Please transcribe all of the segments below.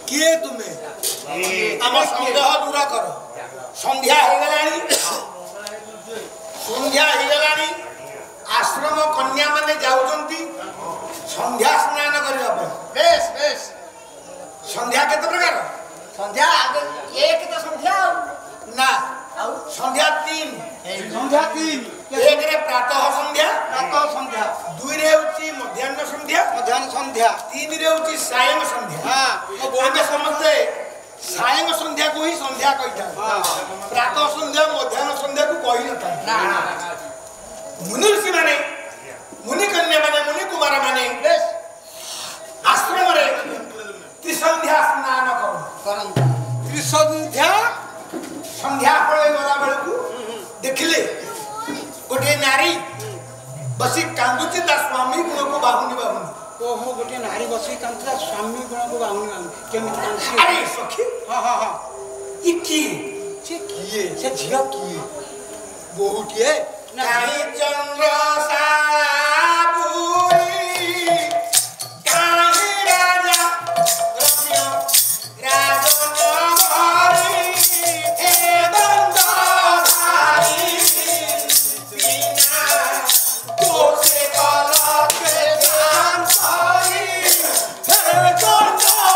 किए तुम्हें आम सन्देह दूर कर संध्या हो गलानी संध्या हो गलानी आश्रम कन्या माने जाउचंती संध्या स्नान करबा पे बेस बेस संध्या केते प्रकार संध्या एक तो संध्या ना संध्या तीन एक रे प्रातः संध्या दुई रे होची मध्याह्न संध्या तीन रे होची सायं संध्या हां आमे समझते सायं संध्या को ही संध्या कहिता प्रातः संध्या मध्याह्न संध्या को कहि नता ना मुनि ऋषि माने मुनि कन्या माने मुनि कुमार माने आश्रम रे त्रिसंध्या स्नान करन त्रिसंध्या संध्या पड़े गला बेल को देखले गोटे नारी बसी कांदुची ता स्वामी गुण को बाहुनी ओहो गोटे नारी बसी कांदुची स्वामी गुण को बाहुनी केमिति कांदुची अरे सखी हां हां हां ई की से झिया की बहुटिए काहे चंद्र सापुरी काहे राजा रम्य राजन हरि हे बंदधारी बिना कोसे कलके जानतारी हे बंदधारी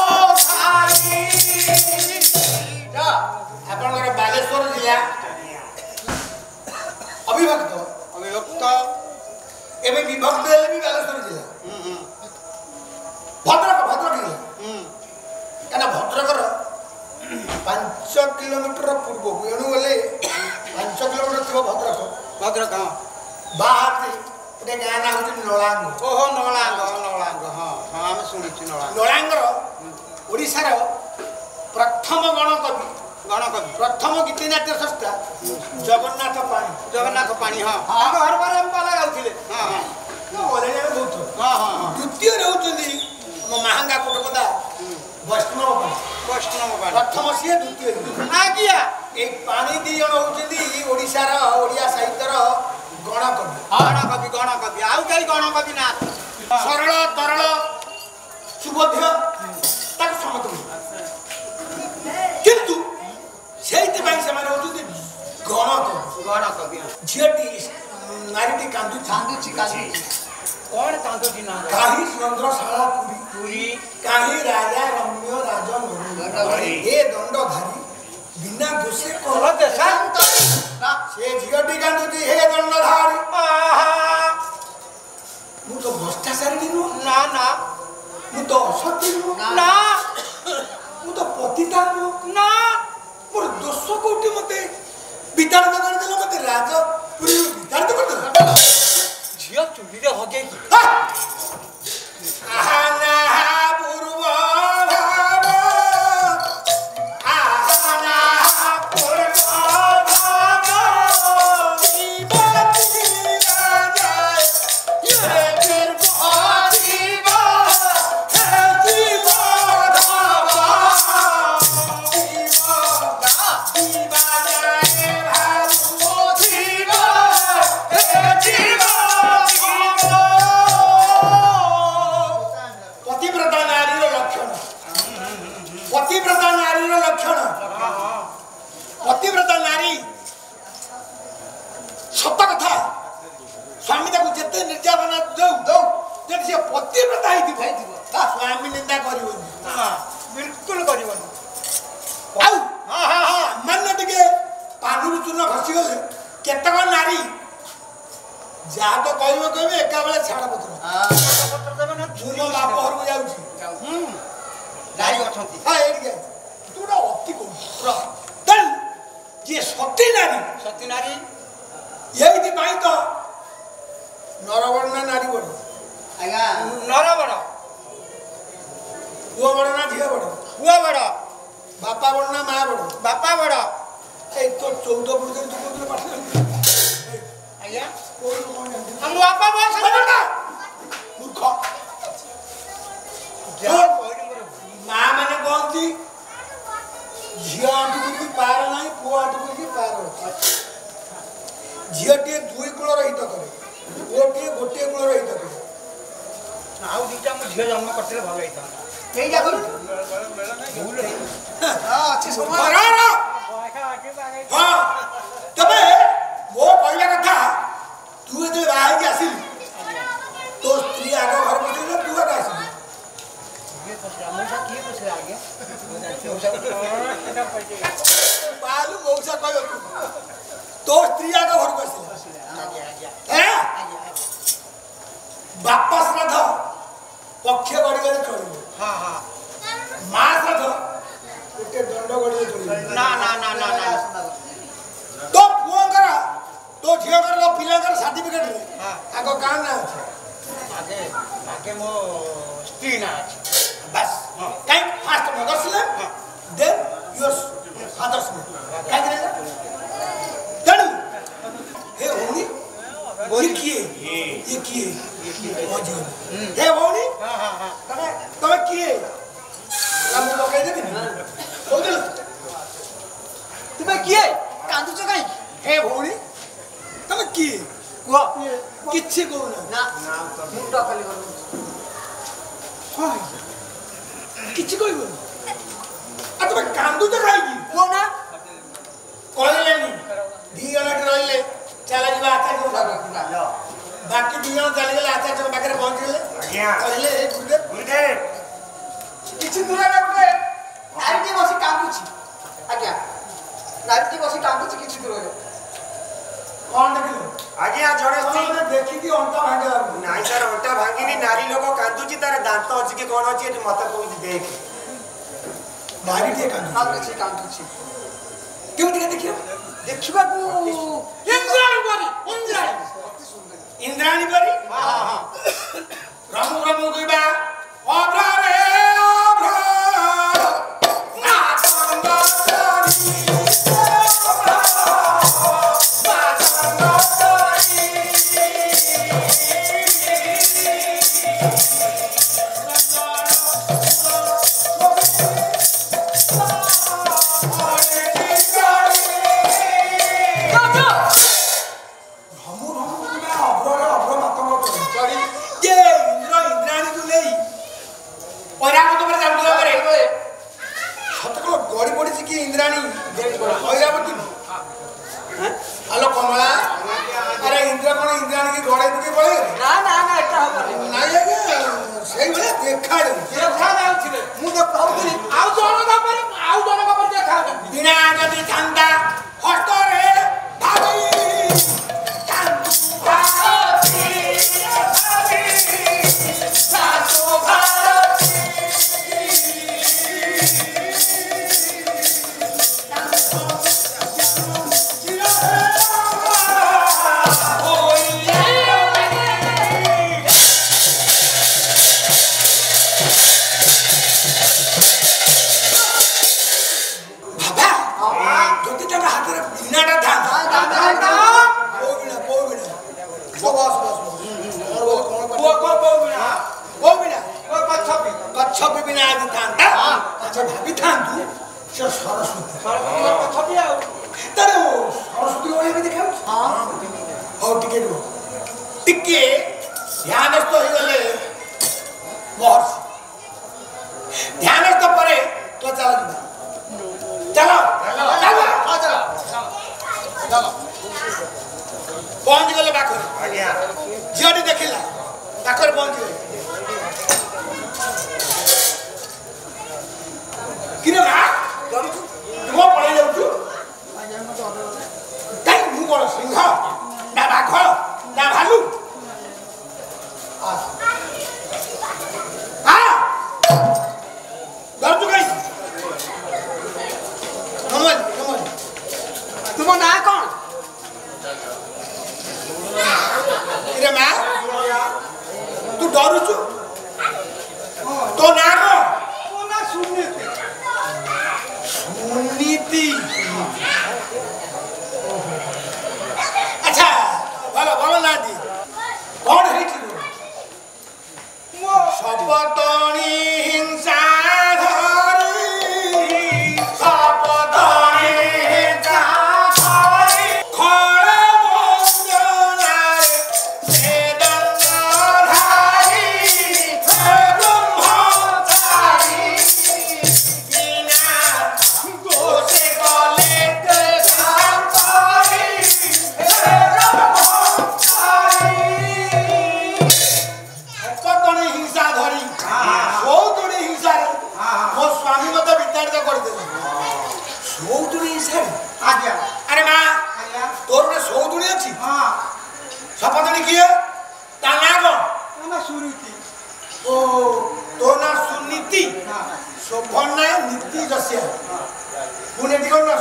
आपनकर बालेश्वर जिला अविभक्त एवं विभक्त भी बालेश्वर जिला भद्रक जिला क्या भद्रकर 5 किलोमीटर पूर्व एणु गले 5 किलोमीटर थी भद्रक हाँ बाहर गोटे गाँ ना हूँ नलांग ओहो नलांग हाँ हाँ आम शुणी नलांगर ओडिशार प्रथम गणकवि प्रथम गीतिनाट्य संस्था जगन्नाथ पाणी हाँ घर बार हम पाला जाउथिले हां हां द्वितीय रहउछन्ती महांगा कोटपदा वैष्णव प्रथम सी द्वितीय आज्ञा एक पानी दी जन होउछन्ती ओडिशार ओडिया साहित्यर गणकवि आउ कई गणकवि ना सरल तरल सुबोध्य तक समतल किंतु सेहिति भाई से माने होउछन्ती गणकवि झियटी नारीटी कांदुची कौन कांदुची ना काही चंद्रशाला पुरी काही राजा रम्य राजन हे दंडधारी बिना दोषे कल देशांतरी से झियटी कांदुची हे दंडधारी मु तो भ्रष्टाचारी नु ना मु तो असत्य नु ना मु तो पतिता नु ना मोर दोष कोटी मते विताड़ित कर देला मते राज पुरी विताड़ित कर देला झिया चुली रे हगे की आहाना पूर्व भाव आहाना पूर्व भाव जीवती राजा ये फिर जीवा है जीवा पतिव्रता नारी लक्षण पतिव्रता नारी सत कथा स्वामी ताको जेते निर्यातना दौ से पतिव्रता स्वामी निंदा करिवनी बिल्कुल करिवनी मान्य टिके पानुर चूर्ण खसी गले केतक नारी जा तो कहबे एका बेले छाड़ पत्र चूर्ण बाप घर को जाउची नारी अछंती हां एडी तूरा अति को तन जे सती नारी यही पाई तो नरवर्ण नारी बड़ आगा नरवर्ण पुआ बड़ ना झिया बड़ पुआ बड़ बापा बड़ ना मां बड़ बापा बड़ ए तो 14 पुरुष तू कोन पाठ आया कोन हम बापा बड़ ना मूर्ख मां माने कहती झिया आटुकु भी पार नहीं पुआ आटुकु भी पार झियाटे दुई कूल रहित करे गोटे गोटे कूल रहित करे आउ दुईटा मु झिया जन्म करथिले भल होइता এই যা করি ଅଛି ସମୟ ହଁ ତବେ ମୋ କହିବା କଥା ତୁ ଯେତେବେଳେ ବାହା ହେଇକି ଆସିଲୁ ତୋ ସ୍ତ୍ରୀ ଆଗ ଘର ପଶିଲୁ ତୁ ଆଗ ଆସିଲୁ ବାହାରୁ ମଉସା କହିବ ତୋ ସ୍ତ୍ରୀ ଆଗ ଘରକୁ ଆସିଲା ବାପା ଶ୍ରାଦ୍ଧ ପକ୍ଷ ଗଡ଼ିଗଲେ ଚଳିବ ମା ଶ୍ରାଦ୍ଧ ଗୋଟେ ଦଣ୍ଡ ଗଡ଼ିଲେ ଚଳିବ ତୋ ପୁଅଙ୍କର ତୋ ଝିଅଙ୍କର ପିଲାଙ୍କର ସାର୍ଟିଫିକେଟରେ ଆଗ କାହା ନାଁ ଅଛି ଆଗେ ମୋ ସ୍ତ୍ରୀ ନାଁ ଅଛି ବାସ୍ କାହିଁକି first mother's name then your father's name କାହିଁକି ରହିଲା ତେଣୁ ହେ ଭଉଣୀ ये किए हे भौणी तमे किए हम पकई देबी बोल तुमे किए कांदुच काई हे भौणी तमे किए को किछि को ना मुंडा खाली कर हाय किछि कोइबो आ तमे कांदुच काई को ना कहलेनी दी जण रहले चला जीवा आचार्य बाकी दी जण चली गले आचार्य पाखे पहुंच गले कहले हे गुरुदेव किछि दूर गुटे नाइटी बसी कांदुछि आज्ञा नाइटी बसी कांदुछि किछि दूर कौन देखिलो आज्ञा जड़े स्त्री देखि कि अंटा भांगे नाइ सर अंटा भांगिनी नारी लोग कांदुछि तार दांत अछि कि कोन अछि तू मत कोइ देख नारी के कांदुछि क्यों देखियो देखिबा को इंद्राणी परी रमु रमु गइबा अभ्रा रे अभ्रा ना संगतरी इंद्राणी ऐरावती हेलो कमला अरे इंद्र कोन इंद्राणी की गड़े दुके पळे ना ना ना एटा होबनी नाही आगे सेई बले देखा जाउथिले मु तो कहउथि आउ जणका पर देखा बिना गति थांदा हस्त रे भागी कांदु भागी सासो भारती ध्यानस्थ हो गले महर्षि ध्यानस्थ परे तो चलो चलो चलो चलो चलो पहुंच गले बाखर आज्ञा झियोटी देखिला बाखर पहुंच गले किरे ना तुम पळे जाउछु काई मु कोन सिंह ना बाघ ना भालू तुम ना कौन तू डरुच साड़ी आज्ञा अरे माँ आज्ञा तोर गोटे सौदुणी अच्छी हाँ सपदुणी किए ता ना कौन ना सुरुचि ओ तो ना सुनीति हाँ शोभन नीति रसिया पुणे कौन ना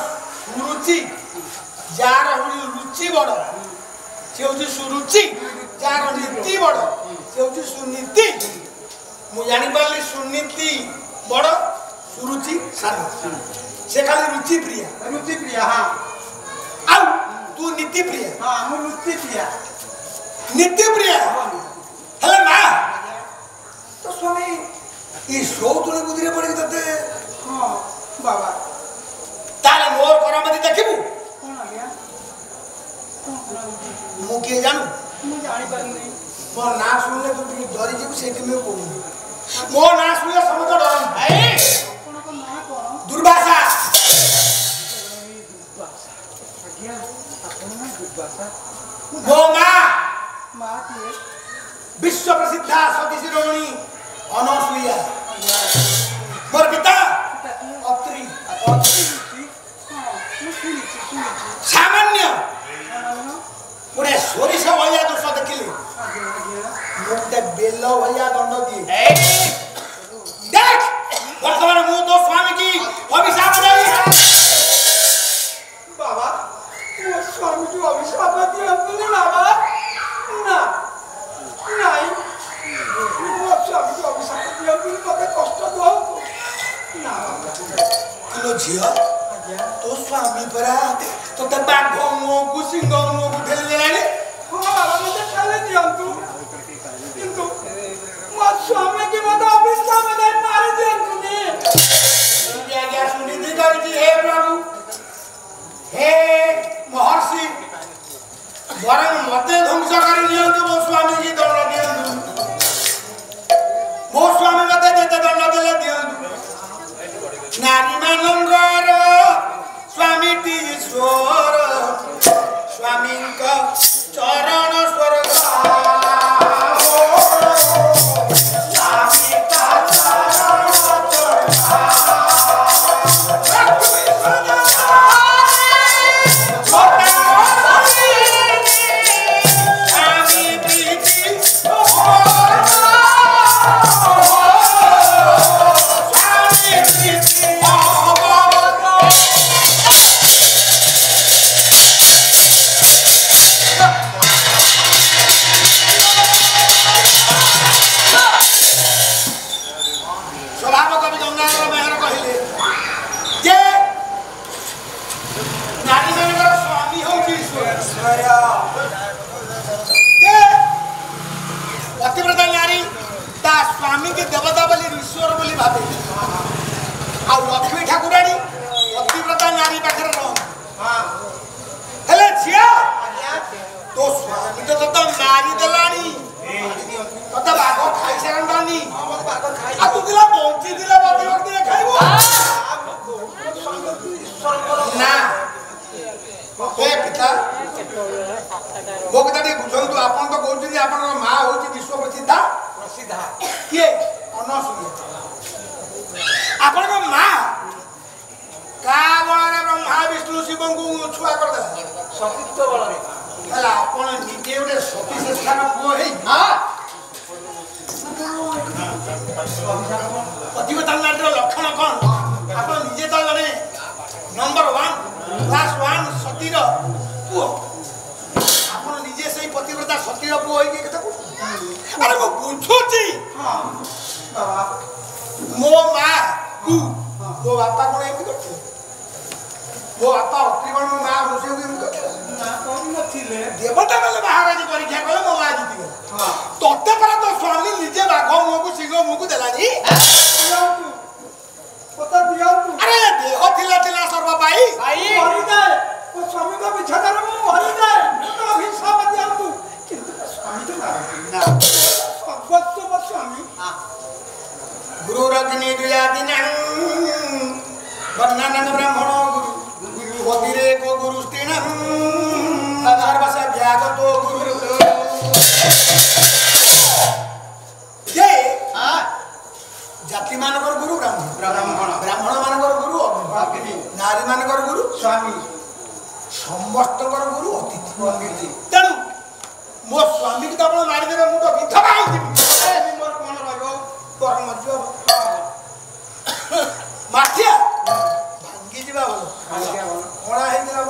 सुरुचि जार रुचि बड़ से हूँ सुरुचि जार नीति बड़ से हूँ सुनीति मु जापारि सुनीति बड़ सुरुचि सारा से खाली रुचि प्रिया रुचि प्रिया हाँ आउ तू नीति प्रिया हाँ हम रुचि प्रिया नीति प्रिया हेले माँ तो स्वामी ये सौतुणी बुद्धि पड़े ते हाँ बाबा ताले मोर करामती देखिबू कौन आज्ञा मु किए जानू मुझे जानी पारनी मोर ना सुनले तू टी डरी जीव सेठी में कहू मोर ना सुनले समझ डरन कौन को ना कौन दुर्वासा आज्ञा अपन ना दुर्वासा मो माँ माँ के विश्व प्रसिद्धा सती शिरोमणि अनसुईया मोर पिता अत्रि सामान्य पुणे सोरिष भैया दोष देखिले मुझे बेल भैया दंड दिए देख वर्तमान मु तो स्वामी की अभिशाप देई बाबा वो स्वामी जो अभिशाप दिया तुमने बाबा ना नहीं वो स्वामी जो अभिशाप दिया तुमने मते कष्ट दो ना बाबा किलो झिया तो स्वामी परा तो ते बाघ मो को सिंह मो को ठेल देलानी हाँ बाबा मुझे खाले दिया तू किंतु वो स्वामी की मते अभिशाप दे मार दिया तूने क्या क्या सुनी दी करी हे प्रभु हे महर्षि वरम मते ध्वंस कर नियंतु मो स्वामी की दंड दियंतु मो स्वामी मते देते दंड देले दियंतु नारी मानंगर स्वामी ईश्वर स्वामी का चरण स्वर्ग पतिव्रता नारी ता स्वामी के देवता बोली ईश्वर बोली भावे आ लक्ष्मी ठाकुराणी पतिव्रता नारी पाखर रह हाँ हेले झिया आज्ञा तो स्वामी तो मारी देलानी तते बाघ खाई सारंतानी आ तू दिला बंची दिला बाकी वक्त खाइबो ना ए पिता मोकता टी बुझंतु आपन तो कहउछि जे आपन मां होछि विश्व प्रसिद्ध किए अनसुईया आपन को मां का बଳରେ ब्रह्मा विष्णु शिव को छुआ कर दे सतीत्व बल रे हला आपन निजे उडे सती संस्थान पुओ हेई हां पतिव्रता नारीर लक्षण कौन आपन निजे तो जने नंबर 1 क्लास 1 सतीर पुओ आपन निजे सही पतिव्रता सतीर पुओ होई के कथा को अरे वो बुझुची हाँ बाबा मो मां तू मो बापा कोन एमि करथे मो बापा अत्रि कोन मो मां रोसे एमि करथे ना कौन नथिले देवता बेले महाराज परीक्षा कले मो मां जीती गला हाँ तोते पर तो स्वामी निजे बाघ मो को सिंह मो को देलानी दिया तू पता दिया तू अरे देह थिला थिला सर्व पाई भाई मरी जाए वो स्वामी का बिछाना में मरी जाए तो अभिशाप दिया तू किंतु स्वामी तो ना सर्वस्व स्वामी गुरु रत्नी दुयादिनं वर्णनन ब्राह्मण गुरु गुरु होतिरे को गुरु स्त्रीणं तदर्वस व्यागतो गुरु ये जाति मानकर गुरु ब्राह्मण ब्राह्मण मानकर गुरु अग्नि नारी ମାନଙ୍କର ଗୁରୁ ସ୍ୱାମୀ ସମସ୍ତଙ୍କର ଗୁରୁ ଅତିଥି। ତେଣୁ ମୋ ସ୍ୱାମୀକି ତ ଆପଣ ମାରିଦେବେ, ମୁଁ ତ ବିଧବା ହେଇଯିବି। ମୋର କଣ ରହିବ ତୋର ମରିଯିବ ମାଠିଆ ଭାଙ୍ଗି ଯିବା ଭଲ କଣା ହେଇଥିଲା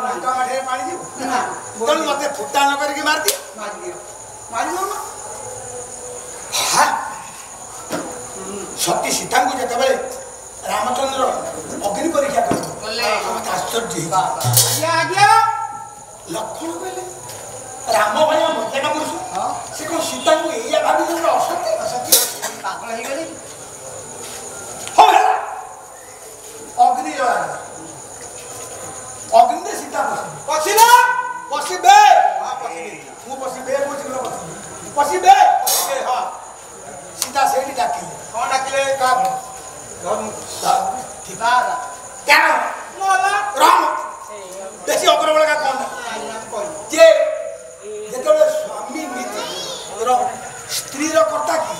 ମାଠିଆରେ ପାଣି ଯିବ। ତେଣୁ ମତେ ଫୁଟା ନ କରିକି ମାରିଦିଅ। ସତୀ ସୀତାଙ୍କୁ ଯେତେବେଳେ ରାମଚନ୍ଦ୍ର ଅଗ୍ନି ପରୀକ୍ଷା କଲେ ମତେ ଆଶ୍ଚର୍ଯ୍ୟ ଆଜ୍ଞା ଲକ୍ଷ୍ମଣ କହିଲେ ରାମ ଭଳିଆ ମର୍ଯାଦା ପୁରୁଷ ସେ କଣ ସୀତାଙ୍କୁ ଏଇଆ ଭାବିଛନ୍ତି ଅସତ୍ୟ ପାଗଳ ହେଇଗଲେ। ହଉ ହେଲା ଅଗ୍ନି ଜଳାଗଲା। ଅଗ୍ନିରେ ସୀତା ପଶିଲା ପଶିବେ ମୁଁ ପଶିବେ ପଶିବେ ସୀତା ସେଇଠି ଡାକିଲେ। କଣ ଡାକିଲେ? କେନ ରାମ ବେଶୀ ଅଗ୍ରବଳକା କଣ ଯେ ଯେତେବେଳେ ସ୍ୱାମୀ ସ୍ତ୍ରୀର କର୍ତ୍ତା କି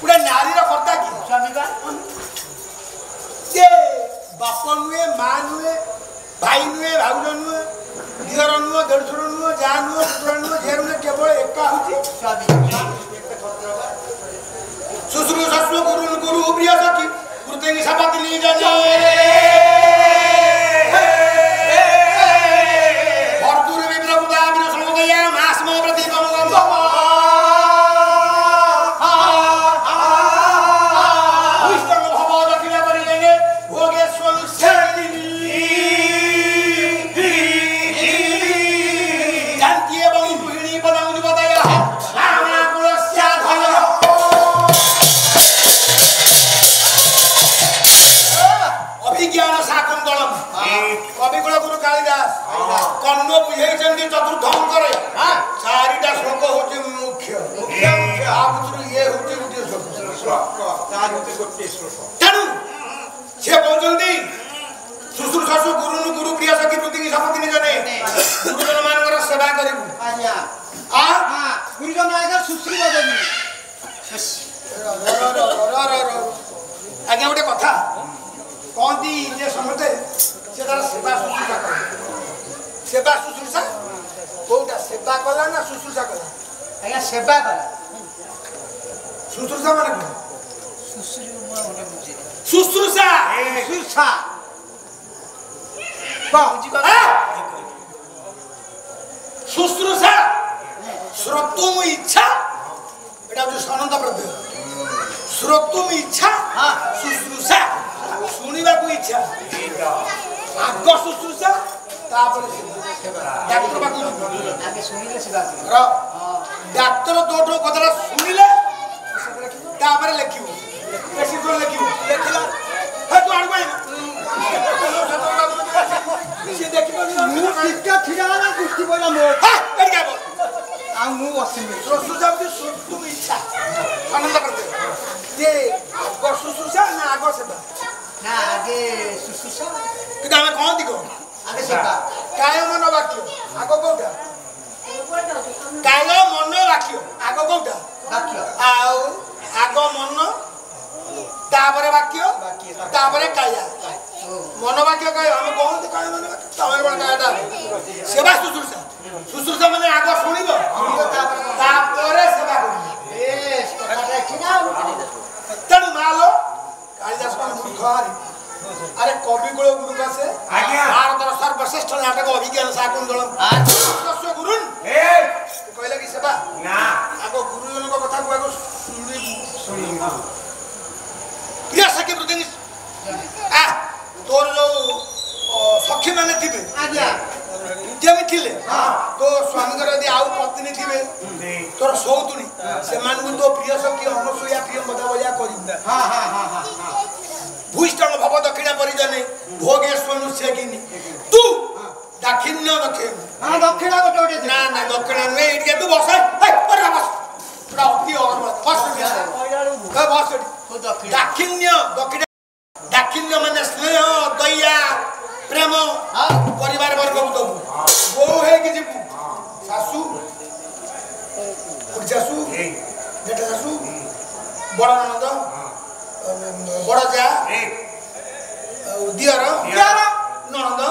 ଗୋଟେ ନାରୀର କର୍ତ୍ତା କି ଯେ ବାପ ନୁହେଁ ମା ନୁହେଁ ଭାଇ ନୁହେଁ ଭାଉଜ ନୁହେଁ ଝିଅର ନୁହଁ ଦେଢ଼ଶୁର ନୁହଁ ଯାହା ନୁହଁ ପୁତୁରା ନୁହଁ ଝିଅ ନୁହେଁ କେବଳ ଏକା ହଉଛି ଶ୍ୱଶୁର ଶାଶୁ ଗୁରୁ ଗୁରୁ ପ୍ରିୟ ସଖୀ କୃତିଙ୍ଗ ସପତ୍ନୀ ଜନେ ଭର୍ତ୍ତୁର ବିପ୍ରଭୁତା ବିନ ସମୁଦୟା ମାସ୍ମ ପ୍ରଦୀପମ ଗନ୍ଧମ ବିଷ୍ଣୁ ଭବ ଦକ୍ଷିଣ ପରିଜନେ ଭୋଗେଶ୍ୱର ଜାନ୍ତି ଏବଂ ଗୃହିଣୀ ପଦଂ ଯୁବତୟ অভিজ্ঞান শাকুন্তলম কবিকুল গুরু কালিদাস কর্ণ বুঝাইছেন চতুর্থ অঙ্করে চারিটা শ্লোক হচ্ছে মুখ্য তা ভিতর ইয়ে হচ্ছে গোটিয়ে শ্লোক তেণু সে বলছেন শ্বশুর শাশু গুরু গুরু প্রিয় সখী প্রতিকি সপত্নী জনে গুরুজন মানଙ୍କର সেবা করিবু আজ্ঞা গুরুজন আজ্ঞা শুশ্রূষা দেবি। আজ্ঞা গোটে কথা কহতি যে সমস্তে সে তার সেবা শুশ্রূষা করে সেবা শুশ্রূষা কোটা সেবা কলা না শুশ্রূষা কলা আজ্ঞা সেবা করা শুশ্রূষা মানে কোন শুশ্রূষা শুশ্রূষা শুশ্রূষা শ্রোতুম ইচ্ছা এটা হচ্ছে সনন্ত প্রত্যয় শ্রোতুম ইচ্ছা শুশ্রূষা শুনিବାକୁ ইচ্ছা আগ শুশ্রূষা তারপরে ডাক্তার পাখু আগে শুনিলে সেবা ডাক্তার তোঠু কথাটা শুনিলে তারপরে লেখিব বেশি করে লেখিব লেখিলা হ্যাঁ তু আড়বাই সে দেখিব ମୁଁ ଟିକେ ଠିଆ ହେଲା କୁସ୍ତି ପଇଲା ମୋ হ্যাঁ এটি গাইব ଆଉ ମୁଁ ବସିବି। শুশ্রূষা হচ্ছে শ্রোতুম ইচ্ছা সনন্ত প্রত্যয় যে আগ শুশ্রূষা না আগ সেবা না আগে শুশ্রূষা কিন্তু আমি কহନ୍ତି কଣ আগে সেবা কায় মন বাক্য আগ কোଉটা কায় মন বাক্য আগ কোଉটা বাক্য ଆଉ আগ মন তারপরে বাক্য তারপরে কায়া মন বাক্য কায় আমি কহନ୍ତି কায় মন বাক্য তারপরে কোন কায়াটা সেবা শুশ্রূষা শুশ্রূষা মানে আগ শুনিব তারপরে সেবা করিব বেশ কথাটা ঠিক না তেণু মালো কালিদাস মানে মূর্খ হারি আরে কবিকুল গুরু কাছে ভারতের সর্বশ্রেষ্ঠ নাটক অভিজ্ঞান শাকুন্তলম গুরুন কইলে কি সেবা না আগ গুরুজনক কথা কো আগ শুনিব প্রিয় সখী প্রতিনিধি তোর যে সখী মানে থিবে আজ্ঞা উদ্যমী থিলে তো স্বামীଙ୍କର যদি আউ পত্নী থিবে তোর সৌতুনি সেমানকু তো প্রিয় সখী অনসূয়া প্রিয় মজা বজা করিব হ্যাঁ হ্যাঁ হ্যাঁ হ্যাঁ ভূষ্টং ভব দক্ষিণা পরিজনে ভোগেশ্বর সেগিনী তু দাক্ষিণ্য দক্ষিণ হ্যাঁ দক্ষিণা গোটে গোটে না না দক্ষিণা নুহে এটিকে তু বস বস পুরা অতি অগরবাদ বস বস দাক্ষিণ্য দক্ষিণ দাক্ষিণ্য মানে স্নেহ দয়া প্রেম পরিবার বর্গକୁ দেবু বউ ହେଇକି ଯିବୁ ଶାଶୁ শাশু জেঠা শাশু বড় ননদ ବଡ଼ ଯା ଦିଅର ନଣନ୍ଦ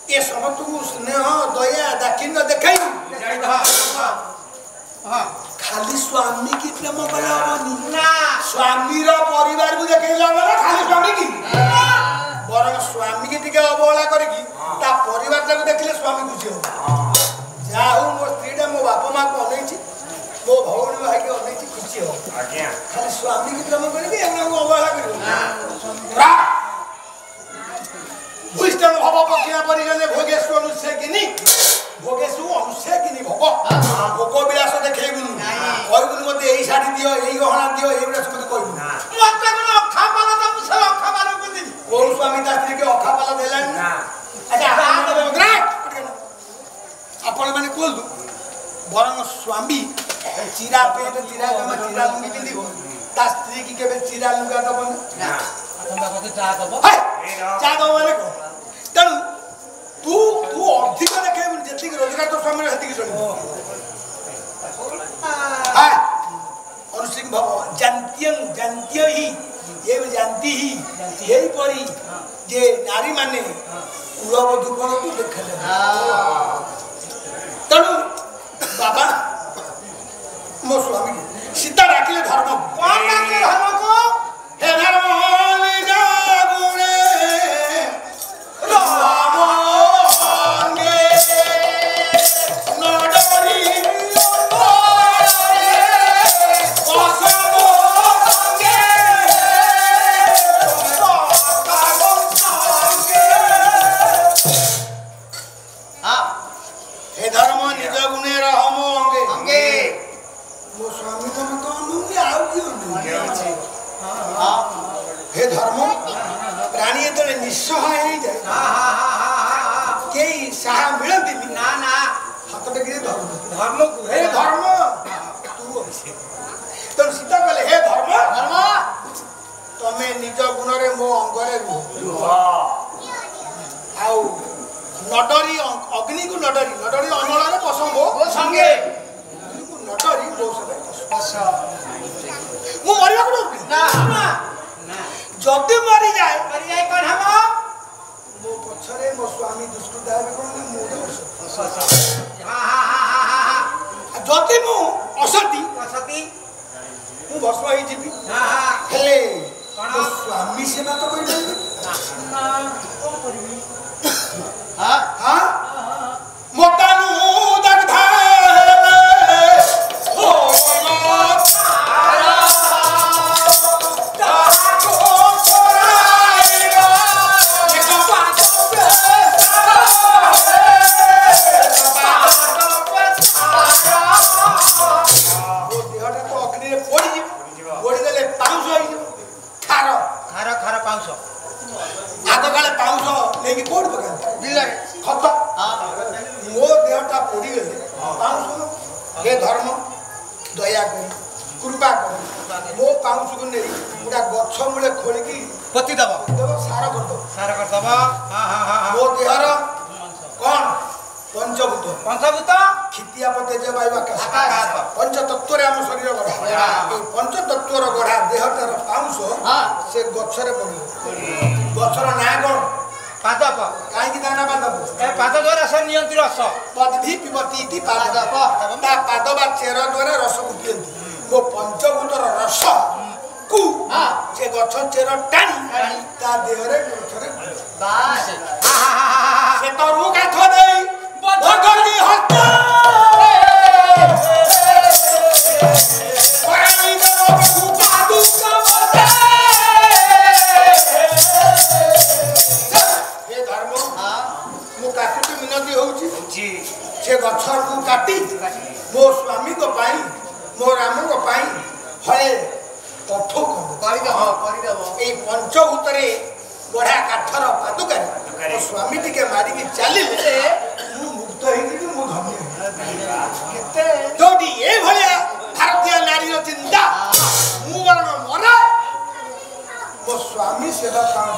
ଏ ସମସ୍ତଙ୍କୁ ସ୍ନେହ ଦୟା ଦାକ୍ଷିଣ୍ୟ ଦେଖାଇ ଖାଲି ସ୍ୱାମୀ କି ପ୍ରେମ କଲେ ହବନି ସ୍ୱାମୀର ପରିବାରକୁ ଦେଖେଇଲେ ହବ ନା ଖାଲି ସ୍ୱାମୀ କି ବରଂ ସ୍ୱାମୀ କି ଟିକେ ଅବହେଳା କରିକି ତା ପରିବାରଟାକୁ ଦେଖିଲେ ସ୍ୱାମୀ ଖୁସି ହବ ଯାହା ହଉ ମୋ ସ୍ତ୍ରୀଟା ମୋ ବାପା ମାଆକୁ ଅନେଇଛି ମୋ ଭଉଣୀ ଭାଇକି ଅନେଇଛି ଖୁସି ହବ ଖାଲି ସ୍ୱାମୀ କି ପ୍ରେମ କରିକି ଏମାନଙ୍କୁ ଅବହେଳା କରିବ ଭୂଷ୍ଟମ ଭବ ପକ୍ଷିଣା ପରିଗଲେ ଭୋଗେଶୁ ଅନୁଷେକିନି ଭୋଗେଶୁ ଅନୁଷେକିନି ଭବ ଭୋଗ ବିଳାସ ଦେଖେଇବୁନି କହିବୁନି ମତେ ଏଇ ଶାଢୀ ଦିଅ ଏଇ ଗହଣା ଦିଅ ଏଇଗୁଡା ମତେ କହିବୁନି କୋଉ ସ୍ୱାମୀ ତା ସ୍ତ୍ରୀକି ଅଖାପାଲ ଦେଲାନି ଆପଣ ମାନେ କୁହନ୍ତୁ ବରଂ ସ୍ୱାମୀ ଚିରା ପେଣ୍ଟ ଚିରା ଜାମା ଚିରା ଲୁଙ୍ଗି ପିନ୍ଧିବ ତା ସ୍ତ୍ରୀ କି କେବେ ଚିରା ଲୁଗା ଦବନି ଚା ଦବ ମାନେ କଣ ତେଣୁ ତୁ ଅଧିକ ଦେଖେଇବୁନି ଯେତିକି ରୋଜଗାର ତୋ ସ୍ୱାମୀର ସେତିକି ଚଳିବ ଅନୁସିଂ ଭବ ଜାନ୍ତ୍ୟ ହି ये जानती ही यही परी जे नारी माने कुलबधू कोण को देखले तणु बाबा मो स्वामी सीता डाकिले धर्म कोन डाकिले धर्म को हे धर्म निजा गुणे राम अंगे नडरी हे धर्म प्राणी जो निस्सहाय हो जाए कई साहा मिलती हाथ टेक धर्म को हे धर्म तू तेणु सीता कहले हे धर्म तमें निज गुण मो अंगरे रुह नडरी अग्नि को नडरी अनल पसंद संगे नडरी मो मु मरिया को जदि मरी जाए कौन हम मो पछरे मो स्वामी दुष्कृता कोन मु जदि मु असती मु भस्म होई जीवी हेले मो स्वामी सेवा तो कोइ कोन करबी मोटानु दग धाले हो हे धर्म दया कर कृपा कर मो पाउस को नहीं पूरा गछ मूले खोलिकी पति दब सार कर दब मो देहर कौन पंचभूत खितिया पते जे बाई आकाश पंच तत्व रे हम शरीर गढ़ा ए पंच तत्व रो गढ़ा देहटार पाउस से गछरे पड़ो गछर ना कोन पादप काई की दाना पादप ए पाद द्वारा से नियंत्रित रस पदभी पिबती इति पादप ता पाद बा चेर द्वारा रस को पियंती मो पंचभूतर रस को जे गछ चेर टाणी ता देह रे गछरे बास से तो रु गाथ देई भगनी हत्या पराई दो पादु कबते काटी मिनती होउची से गछर को काटी मो स्वामी को पाई मो राम को पाई हळे कठो करी दब ए पंचभूत रे बढा काठर पादुका मो स्वामी टिके मारी के चालिले मु मुक्त हे कि मु धन्य केते जोडी ए भलिया भारतीय नारी रो चिंता मु वरण मरा मो स्वामी सेवा काम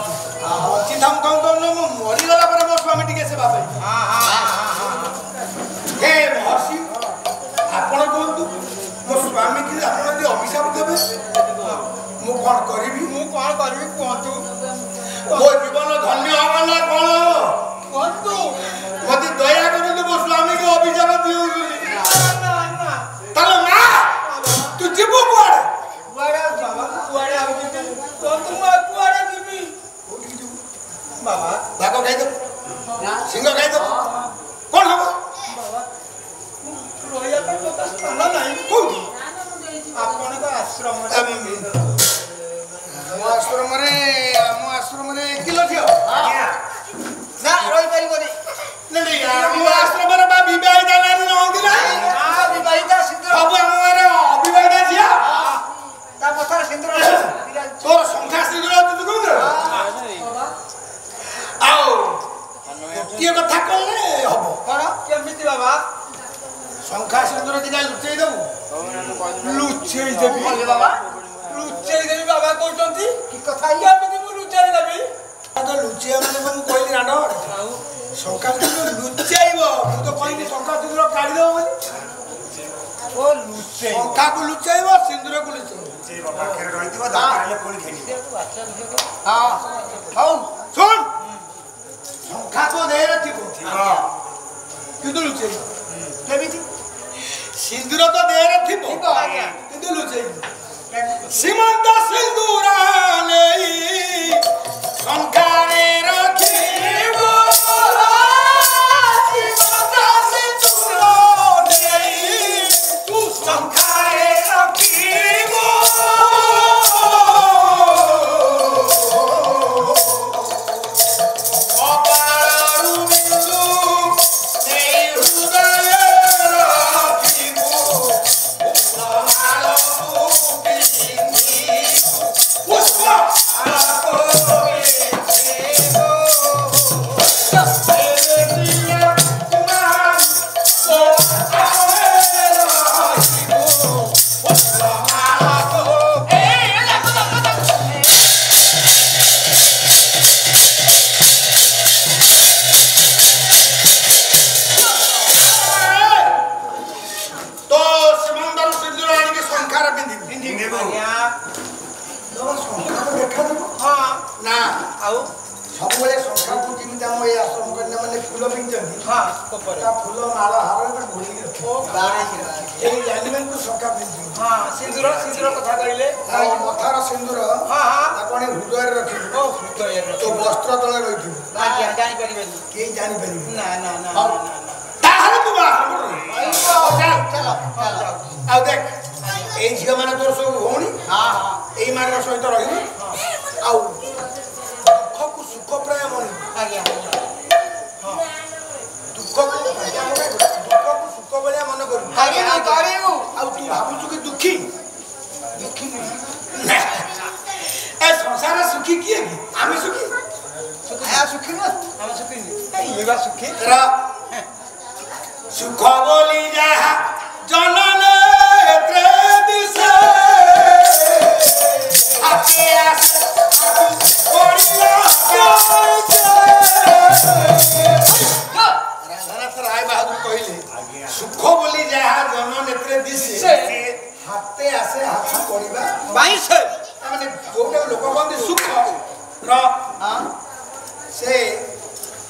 बची धाम काम तो मु मरी गला पर मो स्वामी टिके सेवा पाई हे महर्षि आपण कोंतु मो स्वामी की आपण दी अभिशाप देबे कौन करिबी ମୁଁ କଣ କରିବି କୁହନ୍ତୁ ମୋ ଜୀବନ ଧନ୍ୟ ହବ ନା କଣ କୁହନ୍ତୁ ମତେ ଦୟା କରନ୍ତୁ ମୋ ସ୍ୱାମୀକୁ ଅଭିଶାପ ଦିଅନ୍ତୁନି ନା ନା ତାହେଲେ ମା ତୁ ଯିବୁ କୁଆଡେ କୁଆଡେ ବାବା କୁଆଡେ ଆଉ ଯିବି କୁହନ୍ତୁ ମୁଁ ଆଉ କୁଆଡେ ଯିବି କୋଉଠିକି ଯିବୁ ବାବା ଭାଗ ଖାଇଦବୁ ସିଂହ ଖାଇଦବୁ କଣ ହବ ବାବା ରହିବା ପାଇଁ ମୋତେ ସ୍ଥାନ ନାହିଁ କୋଉଠି ଆପଣଙ୍କ ଆଶ୍ରମରେ ଆମ ଆଶ୍ରମରେ କିଲୋ ଝିଅ ନା ରହିପାରିବନି ଆମ ଆଶ୍ରମରେ ବା ବିବାହିତା ନାରୀ ରହନ୍ତି ନା ବିବାହିତା ସିନ୍ଦୁର ସବୁ ଆମ ଗାଁରେ ଅବିବାହିତା ଝିଅ ତା ପଛରେ ସିନ୍ଦୁର ତୋର ସଂଖ୍ୟା ସିନ୍ଦୁର ଅଛି ତୁ କହୁଛୁ ଆଉ ଗୋଟିଏ କଥା କହିଲେ ହବ କଣ କେମିତି ବାବା ସଂଖ୍ୟା ସିନ୍ଦୁର ଦିଟା ଲୁଚେଇ ଦବୁ ଲୁଚେଇ ଦେବି ବାବା ଲୁଚେଇ ଦେବି ବାବା କହୁଛନ୍ତି କି କଥା କେମିତି ମୁଁ ଲୁଚେଇ ଦେବି ଲୁଚେଇବା ମାନେ ମୁଁ କହିଲି ରାଣ୍ଡ ସଂଖ୍ୟା ସିନ୍ଦୁର ଲୁଚେଇବ ମୁଁ ତ କହିଲି ସଂଖ୍ୟା ସିନ୍ଦୁର କାଢିଦବ ବୋଲି ଓ ଲୁଚେଇ ସଂଖ୍ୟାକୁ ଲୁଚେଇବ ସିନ୍ଦୁରକୁ ଲୁଚେଇବ ପାଖରେ ରହିଥିବ ଦରକାର ହେଲେ ପୁଣି ଖେଳିବ ହଁ ହଉ ଶୁଣ ସଂଖ୍ୟା ତ ଦେହରେ ଥିବ କିନ୍ତୁ ଲୁଚେଇବ କେମିତି ସିନ୍ଦୁର ତ ଦେହରେ ଥିବ ଆଜ୍ଞା କିନ୍ତୁ ଲୁଚେଇବ ସୀମନ୍ତ ସିନ୍ଦୁର ନେଇ ସଂଖ୍ୟାରେ ରଖିବ ସୀମନ୍ତ ସିନ୍ଦୁର ନେଇ ତୁ ସଂଖ୍ୟାରେ ରଖିବ ଅପାରୁ ବିନ୍ଦୁ ନେଇ ହୃଦୟରେ ରଖିବ ସବୁବେଳେ ସଂଖ୍ୟାକୁ ଯେମିତି ଆମ ଏଇ ଆଶ୍ରମ କନ୍ୟା ମାନେ ଫୁଲ ପିନ୍ଧନ୍ତି ତା ଫୁଲ ମାଳ ହାରରେ ଘୋଡ଼େଇକି ରଖିବ କେହି ଜାଣିବେନି ତୁ ସଂଖ୍ୟା ପିନ୍ଧିବୁ ସିନ୍ଦୁର ସିନ୍ଦୁର କଥା କହିଲେ ଆଉ ମଥାର ସିନ୍ଦୁର ତାକୁ ଆଣି ହୃଦୟରେ ରଖିବୁ ତୋ ବସ୍ତ୍ର ତଳେ ରହିଥିବ ଜାଣିପାରିବେନି କେହି ଜାଣିପାରିବେନି ନା ନା ନା ତାହେଲେ ତୁ ଆଉ ଦେଖ ଏଇ ଝିଅ ମାନେ ତୋର ସବୁ ଭଉଣୀ ଏଇ ମାନଙ୍କ ସହିତ ରହିବୁ ଆଉ ଦୁଃଖକୁ ସୁଖ ପ୍ରାୟ ମନେ ଦୁଃଖକୁ ସୁଖ ଭଳିଆ ମନେ କରିବୁ ଆଉ ତୁ ଭାବୁଛୁ କି ଦୁଃଖୀ ଦୁଃଖୀ ଏ ସଂସାର ସୁଖୀ କିଏ କି ଆମେ ସୁଖୀ ସୁଖୀ ନା ଆମେ ସୁଖୀ ଇଏ ବା ସୁଖୀ ସୁଖ ବୋଲି ଯାହା ଜନନେ ଦିଶେ ହାତେ ଆସେ ରାଧାନାଥ ରାୟ ବାହାଦୁର କହିଲେ ସୁଖ ବୋଲି ଯାହା ଜନ ନେତ୍ରେ ଦିଶେ ହାତେ ଆସେ ହାତ ପଡ଼ିବା ମାନେ ଯୋଉଟା ଲୋକ କହନ୍ତି ସୁଖ ର ସେ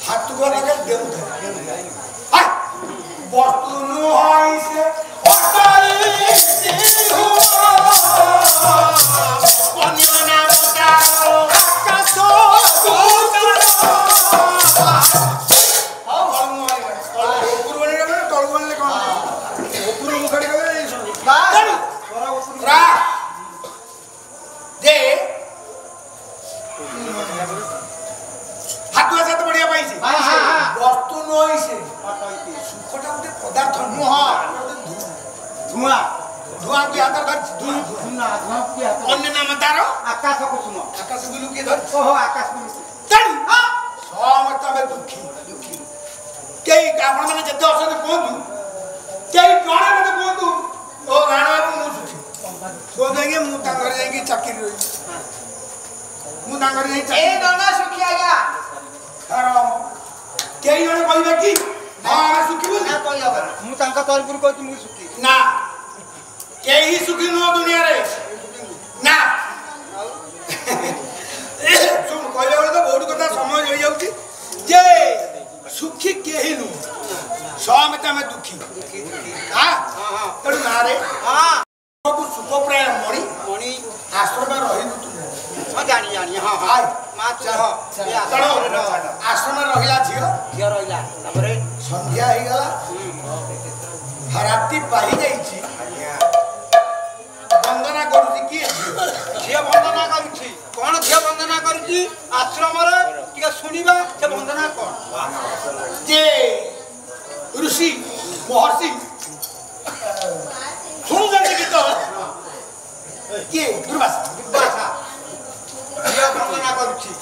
ହାତକୁ ଅନେକ ଦେଉଥାଏ ବସ୍ତୁ ନୁହଁ ସେ ଅନ୍ୟ ନାମ ଆକାଶ ବସ୍ତୁ ନୁହଁ ସେ ସୁଖଟା ଗୋଟେ ପଦାର୍ଥ ନୁହଁ ଧୂଆଁ ଧୂଆଁକୁ ହାତରେ ଧରିଛି ଅନ୍ୟ ନାମ ତାର ଆକାଶ କୁସୁମ ଆକାଶ ବିଲୁ କିଏ ଧରିଛି ଆକାଶ ସମସ୍ତେ ଆମେ ଦୁଃଖୀ କେହି ଆପଣ ମାନେ ଯେତେ ଅଛନ୍ତି କୁହନ୍ତୁ କେହି ଜଣେ ମତେ କୁହନ୍ତୁ ଓ ରାଣ ମୁଁ ସୁଖୀ କୁହନ୍ତୁ ଆଜ୍ଞା ମୁଁ ତାଙ୍କ ଘରେ ଯାଇକି ଚାକିରି ରହିବି ମୁଁ ତାଙ୍କ ଘରେ ଯାଇକି ସୁଖୀ ଆଜ୍ଞା କେହି ଜଣେ କହିବେ କି ଆମେ ସୁଖୀ ବୋଲି ମୁଁ ତାଙ୍କ ତରଫରୁ କହୁଛି ମୁଁ ସୁଖୀ ନା କେହି ସୁଖୀ ନୁହଁ ଦୁନିଆରେ ନା मणि मणि आश्रम में रही तू जानी जानी हाँ हाँ माँ तू आश्रम में रहिला झियो झियो रहिला तापर संध्या ही गला राति पाई जाइछि वंदना करूछि की झियो वंदना करूछि कोन झियो वंदना करूछि आश्रम रे टिके सुनिबा से वंदना कोन जे ऋषि महर्षि सुन की तो किए दुर्वासा झियो वंदना करूछि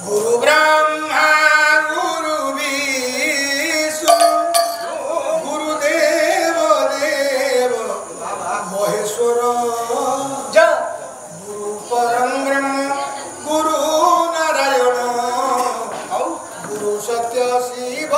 गुरु ब्रह्मा गुरु विष्णु गुरुदेव देव महेश्वर गुरु परम ब्रह्म गुरु नारायण गुरु सत्य शिव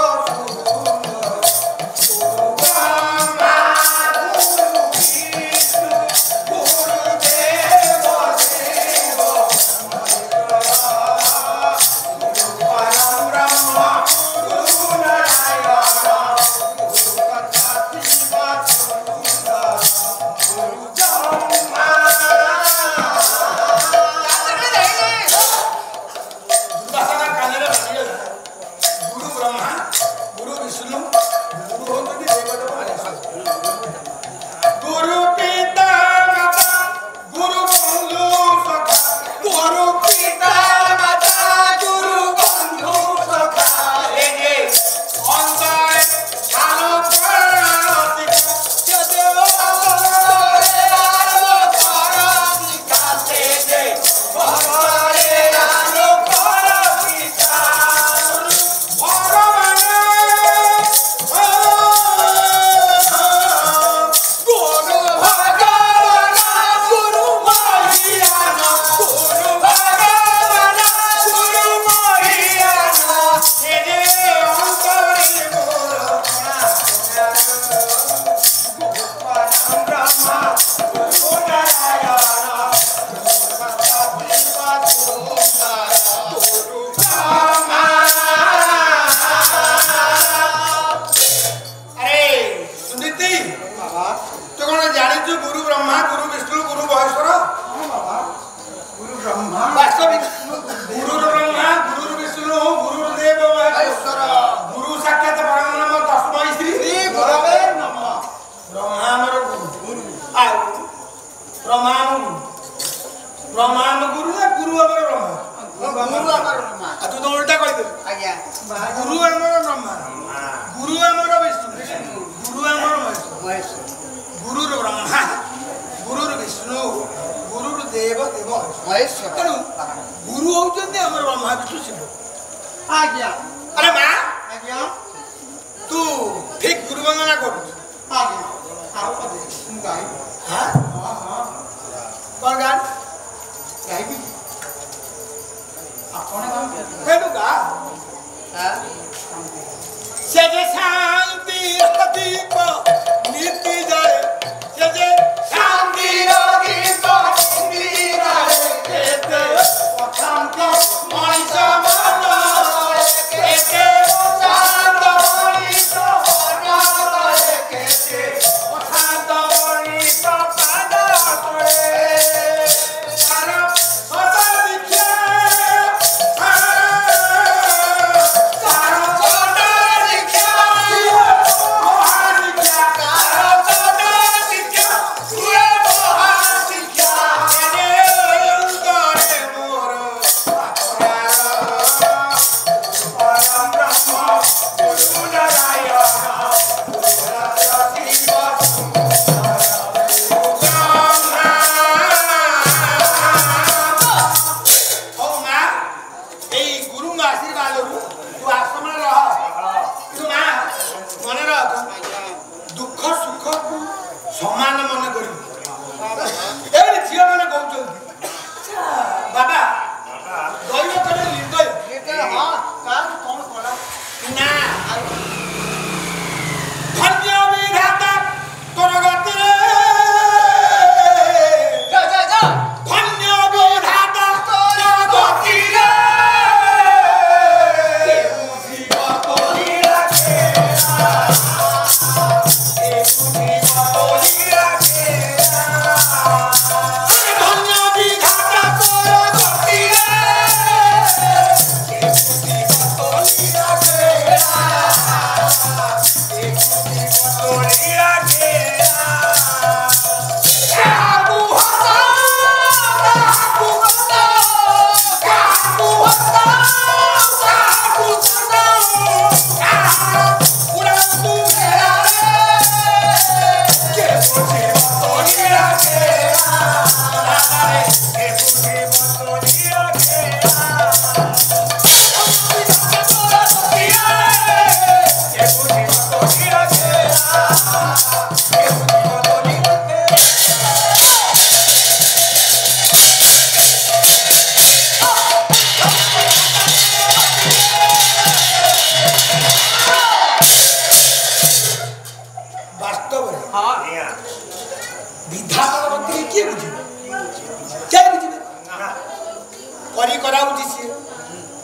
करी कराउची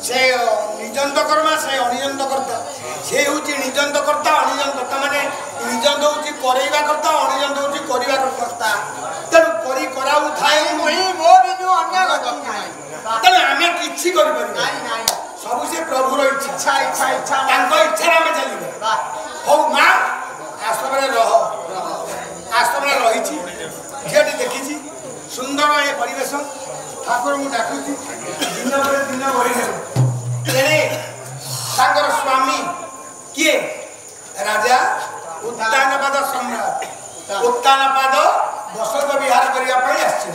से निजंत कर्मा से अनिजंत कर्ता से होची निजंत कर्ता अनिजंत कर्ता माने निजंत होची करैबा कर्ता अनिजंत होची करिबा कर्ता तेणु करी कराउ थाए मो बिनु अन्य गति नाही तेणु आमे किछि करि पारि नाही सब से प्रभुर इच्छा इच्छा तांको इच्छा आमे चलिबे हो मां आश्रम रे रह आश्रम रे रहिछि जेठी देखिछि सुंदर ए परिवेश ठाकुर मु डाकुछि दिन पर दिन बढ़ी तेरे तांकर स्वामी किए राजा उत्तानपाद सम्राट उत्तानपाद बसंत विहार करिया पई आछे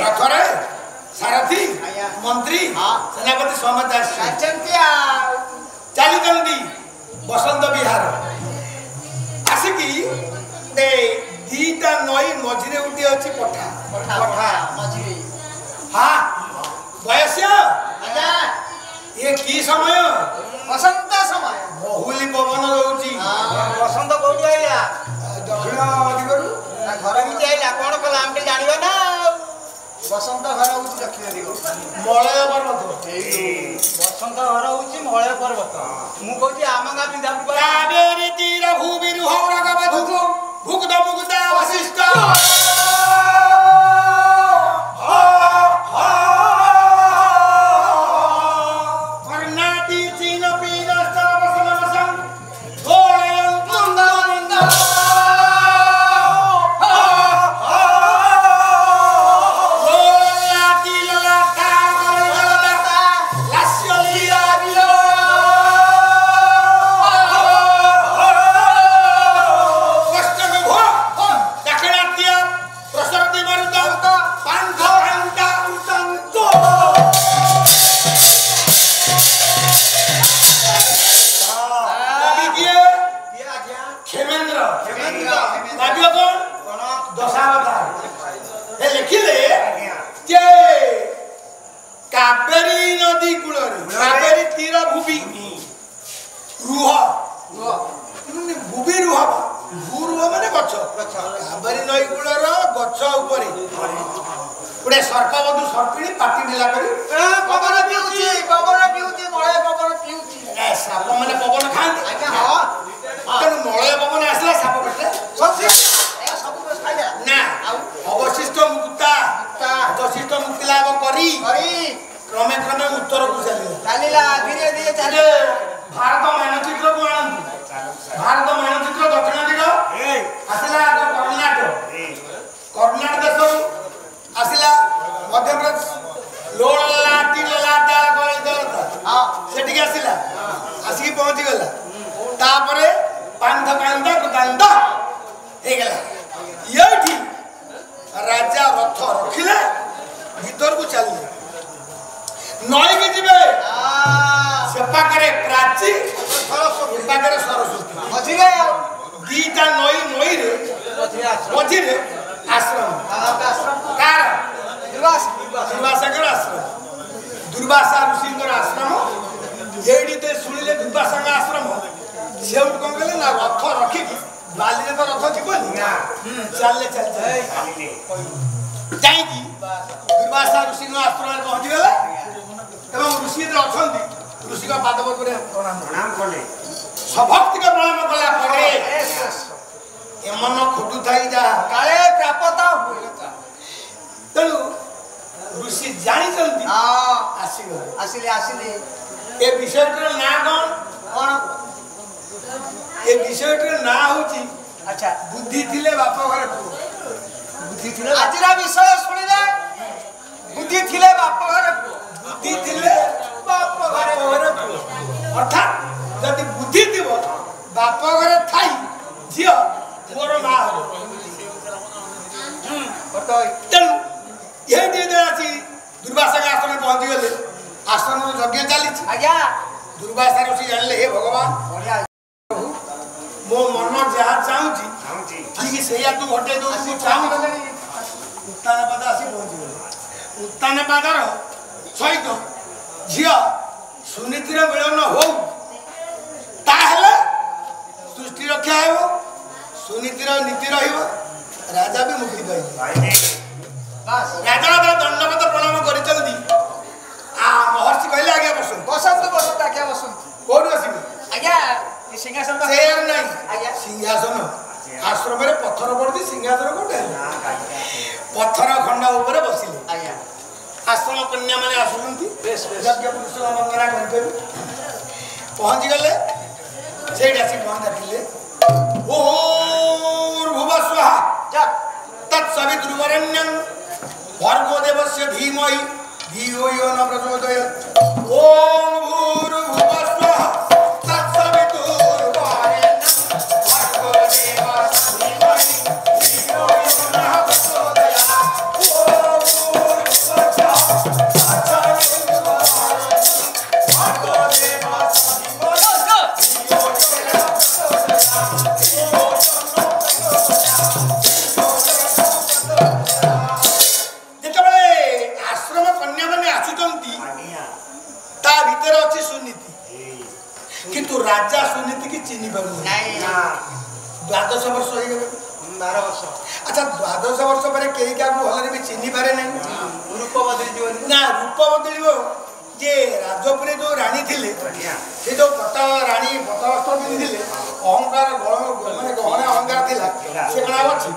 रथरे सारथी मंत्री सेनापति समत आछे चाली जल्दी बसंत विहार आसिकी दे दीटा नई मझिरे उठी अछि पठा मझिरे हां बयस्य आजा ये की समय बसंत समय बहुली पवन रहउची बसंत कोठी आइला दक्षिण दिगरु घर भी आइला कोन कला हमके जानिबा ना बसंत घर होची दक्षिण दिगरु मलय पर्वत बसंत घर होची मलय पर्वत मु कहूची आमंगा बिंधा कावेरी तीर भूमि रुहरग बधुको भुगद मुगदा वशिष्ठ कावेरी नदी कूलरे कावेरी तीर भूमि रुह भूमि रुह भूरुह माने गछ कावेरी नई कूलर गछ ऊपर गोटे सर्पबधू सर्पिणी पाटी ढिला करी पवन पिउची मळे पवन पिउची साप माने पवन खाते आज्ञा हां तेणु मलय पवन आसला साप पेटे सब खाइला ना अवशिष्ट मुक्ता अवशिष्ट मुक्ति लाभ करी क्रमे क्रमे उत्तर को चलिला धीरे धीरे चले भारत मानचित्र को आनंद भारत मानचित्र दक्षिण दिग आसला कर्नाटक देश आसला मध्य प्रदेश लोलाटी लोलाटा गळदलता सेठी आसला आसी पहुंची गला तापरे पांध कांदा कांदा हे गला यठी राजा रथ रखिले भीतर को चलिए नई के जिबे सेपा करे प्राची सेपा करे सरस्वती मझिरे दीटा नई रे मझिरे आश्रम कार दुर्वासा आश्रम दुर्वासा ऋषिंकर आश्रम जेडी ते सुनिले दुर्वासा आश्रम सेउट कोन गेले ना रथ रखी बाली रे तो रथ जीवनी चलले चल जाईकी दुर्वासा ऋषिंकर आश्रम रे पहुंची गेला एवं ऋषि अच्छा ऋषि का पाद प्रणाम कले सभक्ति का प्रणाम कला पड़े एमन खोटू थाई जा काले प्रापता होइता तेणु ऋषि जानी चलती आसिले ए विषयटर ना कौन ए विषयटर ना होची अच्छा बुद्धि थिले बाप घरे बुद्धि थिले आजिरा विषय सुनिले बुद्धि थिले बाप घरे बुद्धि थिले बाप घरे अर्थात जदि बुद्धि थिबो बाप घरे थाई झियो मोर मा हो तेणु ये आसी दुर्वासा आश्रम पहुंची गले आश्रम यज्ञ चली आज्ञा दुर्वासा ऋषि जानले हे भगवान मो मन जहा चाहूची ठीक सेया तू हटे दो तू चाहू उत्तानपाद आसी पहुंची गले उत्तानपादर सहित झियो सुनीतिर मिलन हो ताहेले सृष्टि रक्षा हेबो सुनीतिर नीति रहिबो राजा भी मुक्ति पाइबो राजा दंडवत प्रणाम करिचंदी ऊपर बसिले आज्ञा आश्रम कन्या माने आसुचंती बेस बेस यज्ञ पुरुष वंदना करके पहुंच गले सेठ आसी कौन डाकिले ओम भुवस्वः जा तत्सवितुर्वरेण्यं भर्गो देवस्य धीमहि धियो यो न प्रचोदयात् ओम भूर्भुवस्वः तत्सवितुर्वरेण्यं भर्गो देवस्य धीमहि धियो यो न प्रचोदयात् ओम भूर्भुवस्वः तत्सवितुर्वरेण्यं भर्गो देवस्य धीमहि धियो यो न प्रचोदयात् किंतु राजा सुनीति की चिन्ह पारू नहीं द्वादश वर्ष हो गए 12 वर्ष अच्छा द्वादश वर्ष पर कई क्या भल भी चिन्ह पारे नहीं रूप बदल ना रूप बदल जे राजपुरी जो राणी थिले से जो पट राणी पटवस्त्र पिंधि अहंकार माने गहना अहंकार थिला से कणा अछि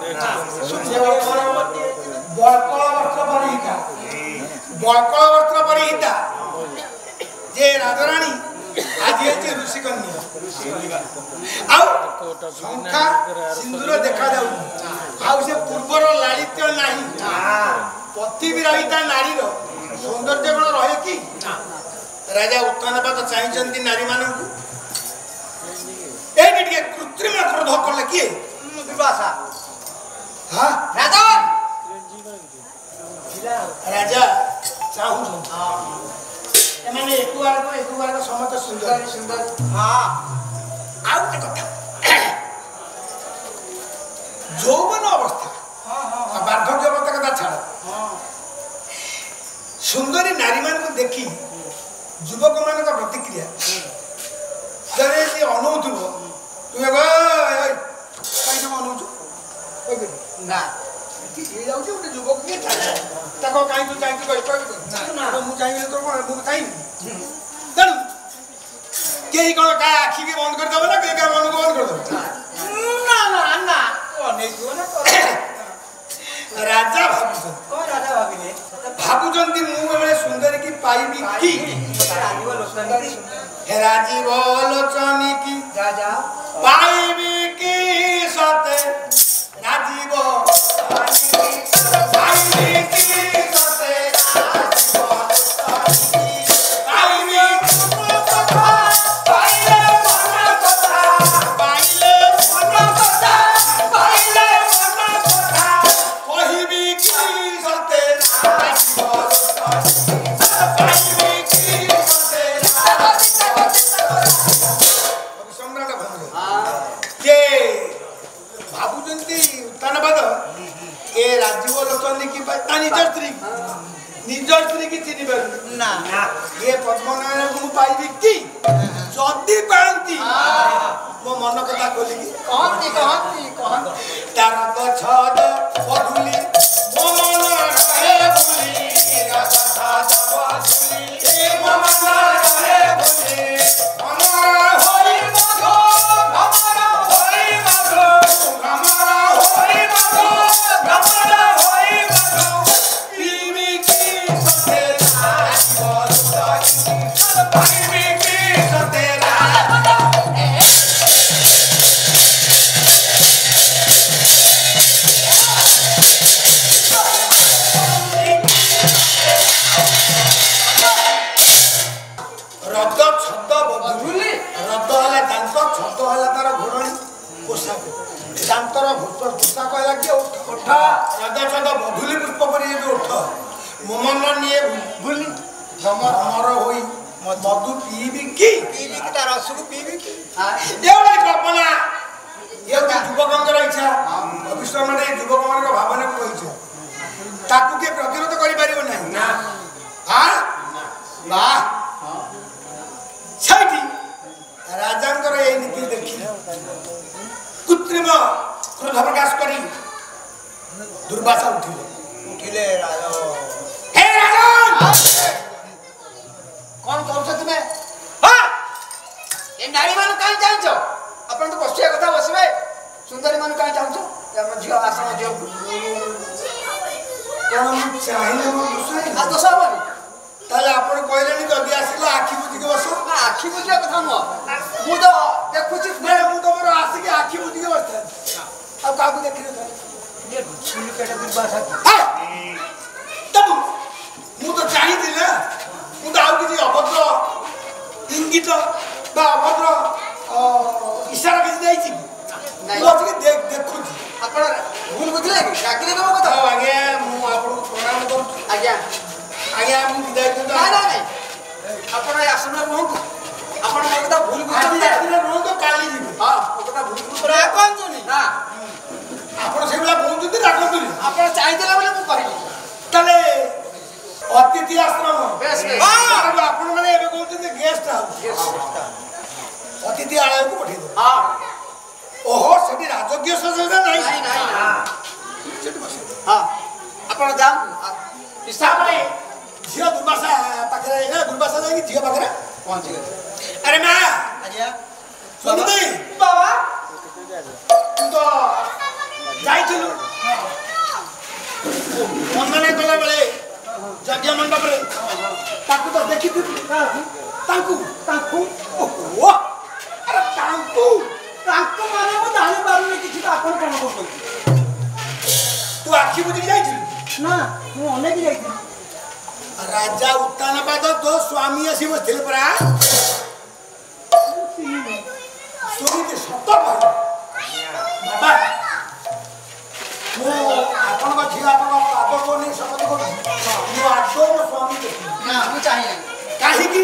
बळकळ वस्त्र परिहिता बळकळ वस्त्र परिहिता जे राजराणी आज ये ऋषि कन्या आउ शंखा सिंदूर देखा जाउ आउ से पूर्वर लालित्य नाही पति विरहिता नारी रो सौंदर्य गुण रहे कि राजा उत्थानपात चाहिए नारी मानक ये कृत्रिम क्रोध कले किए दुर्वासा हाँ राजा राजा चाहू एमाने एक बार को समस्त सुंदर सुंदर हाँ आउ ते कथा यौवन अवस्था हाँ वार्धक्य अवस्था कथा छाड़ सुंदरी नारी मान को देखी युवक मान का प्रतिक्रिया जरे से अनौथुव तुम कहीं तुम अनौचु ना ये जाऊ जे युवक के छाड़ ताको काई तू चाहि कहि ना मु चाहिए तो मु चाहिए तनु केही कोन का आखी के बंद कर दबे ना के का मन को बंद कर दबे ना ना ना नहीं तो ना राजा भाबुछन को राजा भाबिले भाबुछन कि मु बेले सुंदर की पाइबी की राजीव लोचनी हे राजीव लोचनी की राजा पाइबी की सते राजीव पाइबी की सते राजीव पाइबी पाइले मन कथा पाइले मन कथा पाइले मन कथा कहिबी की सते राजीव पाइबी की सते सम्राट भंग ये भाबुचंती उत्तानपाद ए राजीव लोचनी की निज स्त्री की चिन्ह पार ना ये पद्मनारायण को पाइबी की जदी पांती मो मन कथा खोली कहती तार तो छद पधुली मो मन रहे भूली कथा बधुली ए मो मन रहे भूली अमर होई मधो अमर होई मधो अमर होई मधो अमर होई मधो पीवी की सतेरा पीवी की सतेरा रद छद बधुली रद हला दांत छद हला तार घोड़णी पोशाक दांतर पोशाक हला कि उठ रद छद बधुली पुष्प परि जो उठ मोमन निये भूली अमर होई मधु पीबी की तार रसକୁ पीबी की एवढी कल्पना ये युवकंकर इच्छा भविष्य में युवक मान भावना को कही ताकू के प्रतिरोध करि परिबो नहीं ना हां वाह छाटी राजांकर ए नीति देखी कृत्रिम क्रोध प्रकाश करी दुर्वासा उठिले राजा हे राजन कौन कौन तुमे हां ए नारी मान काई चाहछो अपन तो बसिया कथा बसबे सुंदरी मान काई चाहछो हम झियो आश्रम झियो କଣ ମୁଁ ଚାହିଁଲେ ମୋ ଦୋଷ ଆଉ ଦୋଷ ହବନି ତାହେଲେ ଆପଣ କହିଲେନି ଯଦି ଆସିଲ ଆଖି ବୁଝିକି ବସ ନା ଆଖି ବୁଝିବା କଥା ନୁହଁ ମୁଁ ତ ଦେଖୁଛି ମୁଁ ତମର ଆସିକି ଆଖି ବୁଝିକି ବସିଥାଏ ଆଉ କାହାକୁ ଦେଖିନଥାଏ ମୁଁ ତ ଚାହିଁଥିଲି ନା ମୁଁ ତ ଆଉ କିଛି ଅଭଦ୍ର ଇଙ୍ଗିତ ବା ଅଭଦ୍ର ଇଶାରା କିଛି ଦେଇଛି ମୁଁ ଆସିକି ଦେଖୁଛି ଆପଣ ଭୁଲ ବୁଝିଲେ କି ଡାକିଲେ ତମ କଥା ଆଜ୍ଞା ମୁଁ ଆପଣଙ୍କୁ ପ୍ରଣାମ କରୁଛି ଆଜ୍ଞା ଆଜ୍ଞା ମୁଁ ବିଦାୟ ନାଇଁ ଆପଣ ଏ ଆସନରେ ରୁହନ୍ତୁ ଆପଣ ମୋ କଥା ଭୁଲ ବୁଝୁଛନ୍ତି ରୁହନ୍ତୁ କାଲି ଯିବି ହଁ ମୋ କଥା ଭୁଲ ବୁଝୁଛନ୍ତି ରାଗନ୍ତୁନି ନା ଆପଣ ସେଇଭଳିଆ କହୁଛନ୍ତି ରାଗନ୍ତୁନି ଆପଣ ଚାହିଁଥିଲେ ବୋଲି ମୁଁ କହିଲି ତାହେଲେ ଅତିଥି ଆଶ୍ରମ ବେଶ ଆପଣ ମାନେ ଏବେ କହୁଛନ୍ତି ଗେଷ୍ଟ ହାଉସ ଅତିଥି ଆଳୟକୁ ପଠେଇଦେବେ ହଁ ଓହୋ ସେଠି ରାଜକୀୟ ସଜା ନାହିଁ ହଁ ଆପଣ ଯାଆନ୍ତୁ ତାପରେ ଝିଅ ଦୁର୍ବାସା ପାଖରେ ଦୁର୍ବାସା ଯାଇକି ଝିଅ ପାଖରେ ପହଞ୍ଚିଗଲେ ଆରେ ମା ଆଜ୍ଞା ଶୁଣୁଛି ବାବା ତୁ ତ ଯାଇଥିଲୁ ବନ୍ଦନା କଲା ବେଳେ ଯଜ୍ଞ ମଣ୍ଡପରେ ତାକୁ ତ ଦେଖିଥିଲୁ ତାଙ୍କୁ ଆରେ ତାଙ୍କୁ ମାନେ ମୁଁ ଜାଣିପାରୁନି କିଛି ତ ଆପଣ କଣ କରୁଛନ୍ତି ତୁ ଆଖି ବୁଝିକି ଯାଇଥିଲୁ ନା ମୁଁ ଅନେକ ଯାଇଥିଲି ରାଜା ଉତ୍ତାନପାଦ ତୋ ସ୍ୱାମୀ ଆସି ବସିଥିଲେ ପରା ଶୁଣିକି ସତ କହିଲ ବାବା ମୁଁ ଆପଣଙ୍କ ଝିଅ ଆପଣଙ୍କ ପାଦକୁ ନେଇ ଶପଥ କରୁଛି ମୁଁ ଆଦୌ ମୋ ସ୍ୱାମୀ ଦେଖିବି ନା ମୁଁ ଚାହିଁନି କାହିଁକି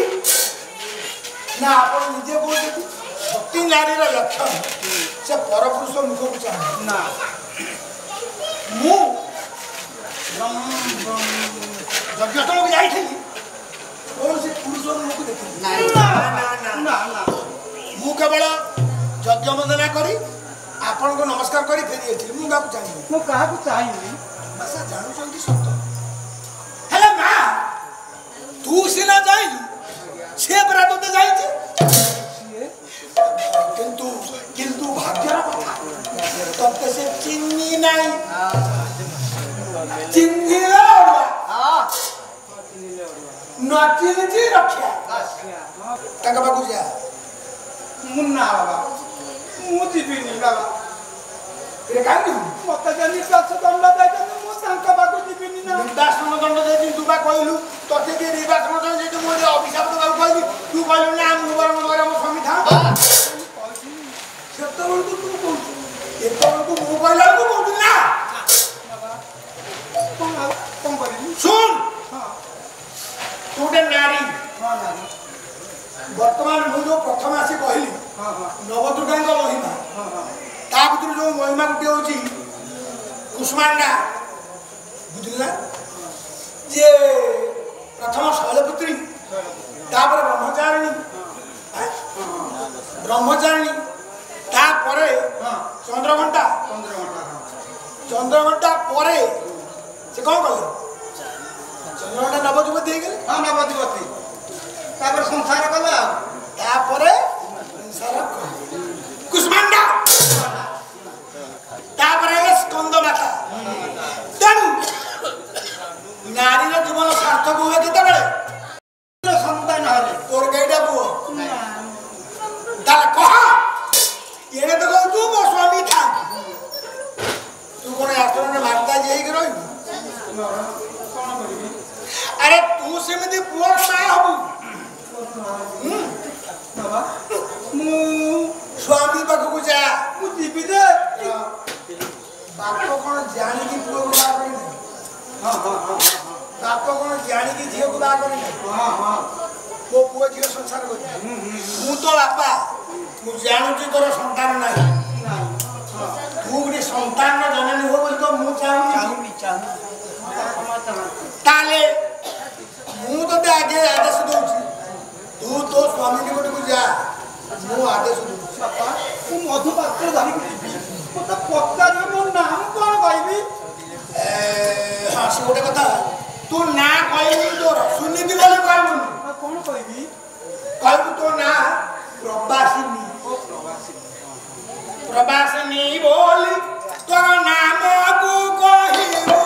ନା ଆପଣ ନିଜେ କହୁଛନ୍ତି ସତୀ ନାରୀର ଲକ୍ଷଣ ସେ ପରପୁରୁଷ ମୁଖକୁ ଚାହେଁ ନା ମୁଁ ଯଜ୍ଞସ୍ଥଳକୁ ଯାଇଥିଲି କୌଣସି ପୁରୁଷ ମୁଖକୁ ଦେଖିଲି ମୁଁ କେବଳ ଯଜ୍ଞ ବନ୍ଦନା କରି ଆପଣଙ୍କୁ ନମସ୍କାର କରି ଫେରି ଯାଇଥିଲି ମୁଁ କାହାକୁ ଚାହିଁନି ମୁଁ କାହାକୁ ଚାହିଁନି ଭାଷା ଜାଣୁଛନ୍ତି ସତ ହେଲେ ମା ତୁ ସିନା ଯାଇଲୁ ସିଏ ପରା ତୋତେ ଯାଇଛି କିନ୍ତୁ ଭାଗ୍ୟର କଥା ତତେ ସେ ଚିହ୍ନି ନାହିଁ ଚିହ୍ନିଲେ ନ ଚିହ୍ନିଛି ରକ୍ଷା ତାଙ୍କ ପାଖକୁ ଯା ମୁଁ ନା ବାବା ମୁଁ ଯିବିନି ବାବା କାହିଁକି ମତେ ଯେ ନିର୍ବାସ ଦଣ୍ଡ ଦେଇଛନ୍ତି ମୁଁ ତାଙ୍କ ପାଖକୁ ଯିବିନି ନା ନିର୍ବାସନ ଦଣ୍ଡ ଦେଇଛି ତୁ ବା କହିଲୁ ତତେ କିଏ ନିର୍ବାସନ ଦଣ୍ଡ ଦେଇଛି ମୁଁ ଅଭିଶାପ ଦେବାକୁ କହିଲି ତୁ କହିଲୁ ନା ମୁଁ ବରଣ ଘରେ ମୋ ସ୍ୱାମୀ ଥା ସେତେବେଳକୁ ତୁ କହୁଛୁ ଏତେବେଳକୁ ମୁଁ କହିଲା ବେଳକୁ କହୁଛୁ ନା କଣ କରିବି ଶୁଣ ହଁ ତୁ ଗୋଟେ ନାରୀ ହଁ ନାରୀ ବର୍ତ୍ତମାନ ମୁଁ ଯୋଉ ପ୍ରଥମେ ଆସି କହିଲି ହଁ ହଁ ନବଦୁର୍ଗାଙ୍କ ମହିମା ହଁ ହଁ ତା ଭିତରୁ ଯୋଉ ମହିମା ଗୋଟିଏ ହଉଛି କୁଷ୍ମାଣ୍ଡା ବୁଝିଲେ ନା ଯିଏ ପ୍ରଥମ ଶୈଳପୁତ୍ରୀ ତାପରେ ବ୍ରହ୍ମଚାରିଣୀ ତାପରେ ଚନ୍ଦ୍ରଘଣ୍ଟା ପରେ ସେ କଣ କଲେ ଚନ୍ଦ୍ରଘଣ୍ଟା ନବଯୁବତୀ ହେଇଗଲେ ହଁ ନବଯୁବତୀ ତାପରେ ସଂସାର କଲେ ଆଉ ତାପରେ କୁଷ୍ମାଣ୍ଡା ତାପରେ ସ୍କନ୍ଦ ମାତା ତେଣୁ ନାରୀର ଜୀବନ ସାର୍ଥକ ହୁଏ କେତେବେଳେ ସନ୍ତାନ ହେଲେ ତୋର କେଇଟା ପୁଅ ତାହେଲେ କହ ଏଣେ ତ କହୁଛୁ ମୋ ସ୍ୱାମୀ ଥାନ୍ତି ତୁ କଣ ଆଶ୍ରମରେ ମାତାଜି ହେଇକି ରହିବୁ କଣ କରିବି ଆରେ ତୁ ସେମିତି ପୁଅର ମା ହବୁ ବାବା ମୁଁ ସ୍ୱାମୀ ପାଖକୁ ଯା ମୁଁ ଯିବି ଯେ ବାପ କଣ ଜାଣିକି ପୁଅକୁ ବାହା କରିନାହିଁ ବାପ କଣ ଜାଣିକି ଝିଅକୁ ବାହା କରିନାହିଁ ମୋ ପୁଅ ଝିଅ ସଂସାର କରି ମୁଁ ତ ବାପା ମୁଁ ଜାଣୁଛି ତୋର ସନ୍ତାନ ନାହିଁ ତୁ ଗୋଟେ ସନ୍ତାନ ଜନନୀ ହୁଅ ବୋଲି ତ ମୁଁ ଚାହୁଁନି ତାହେଲେ ମୁଁ ତୋତେ ଆଗେ ଆଦେଶ ଦଉଛି ତୁ ତୋ ସ୍ୱାମୀ ନିକଟକୁ ଯା ମୁଁ ଆଦେଶ ଦଉଛି ବାପା ମୁଁ ମଧୁପାତ୍ର ଧରିକି ଯିବି ମତେ ପଚାରିବ ମୋ ନାମ କଣ କହିବି ହଁ ସେ ଗୋଟେ କଥା ତୁ ନା କହିବୁ ତୋର ସୁନୀତି ବୋଲି କହିବୁନି କଣ କହିବି କହିବୁ ତୋ ନା ପ୍ରବାସିନୀ ପ୍ରବାସିନୀ ବୋଲି ତୋର ନାମକୁ କହିବୁ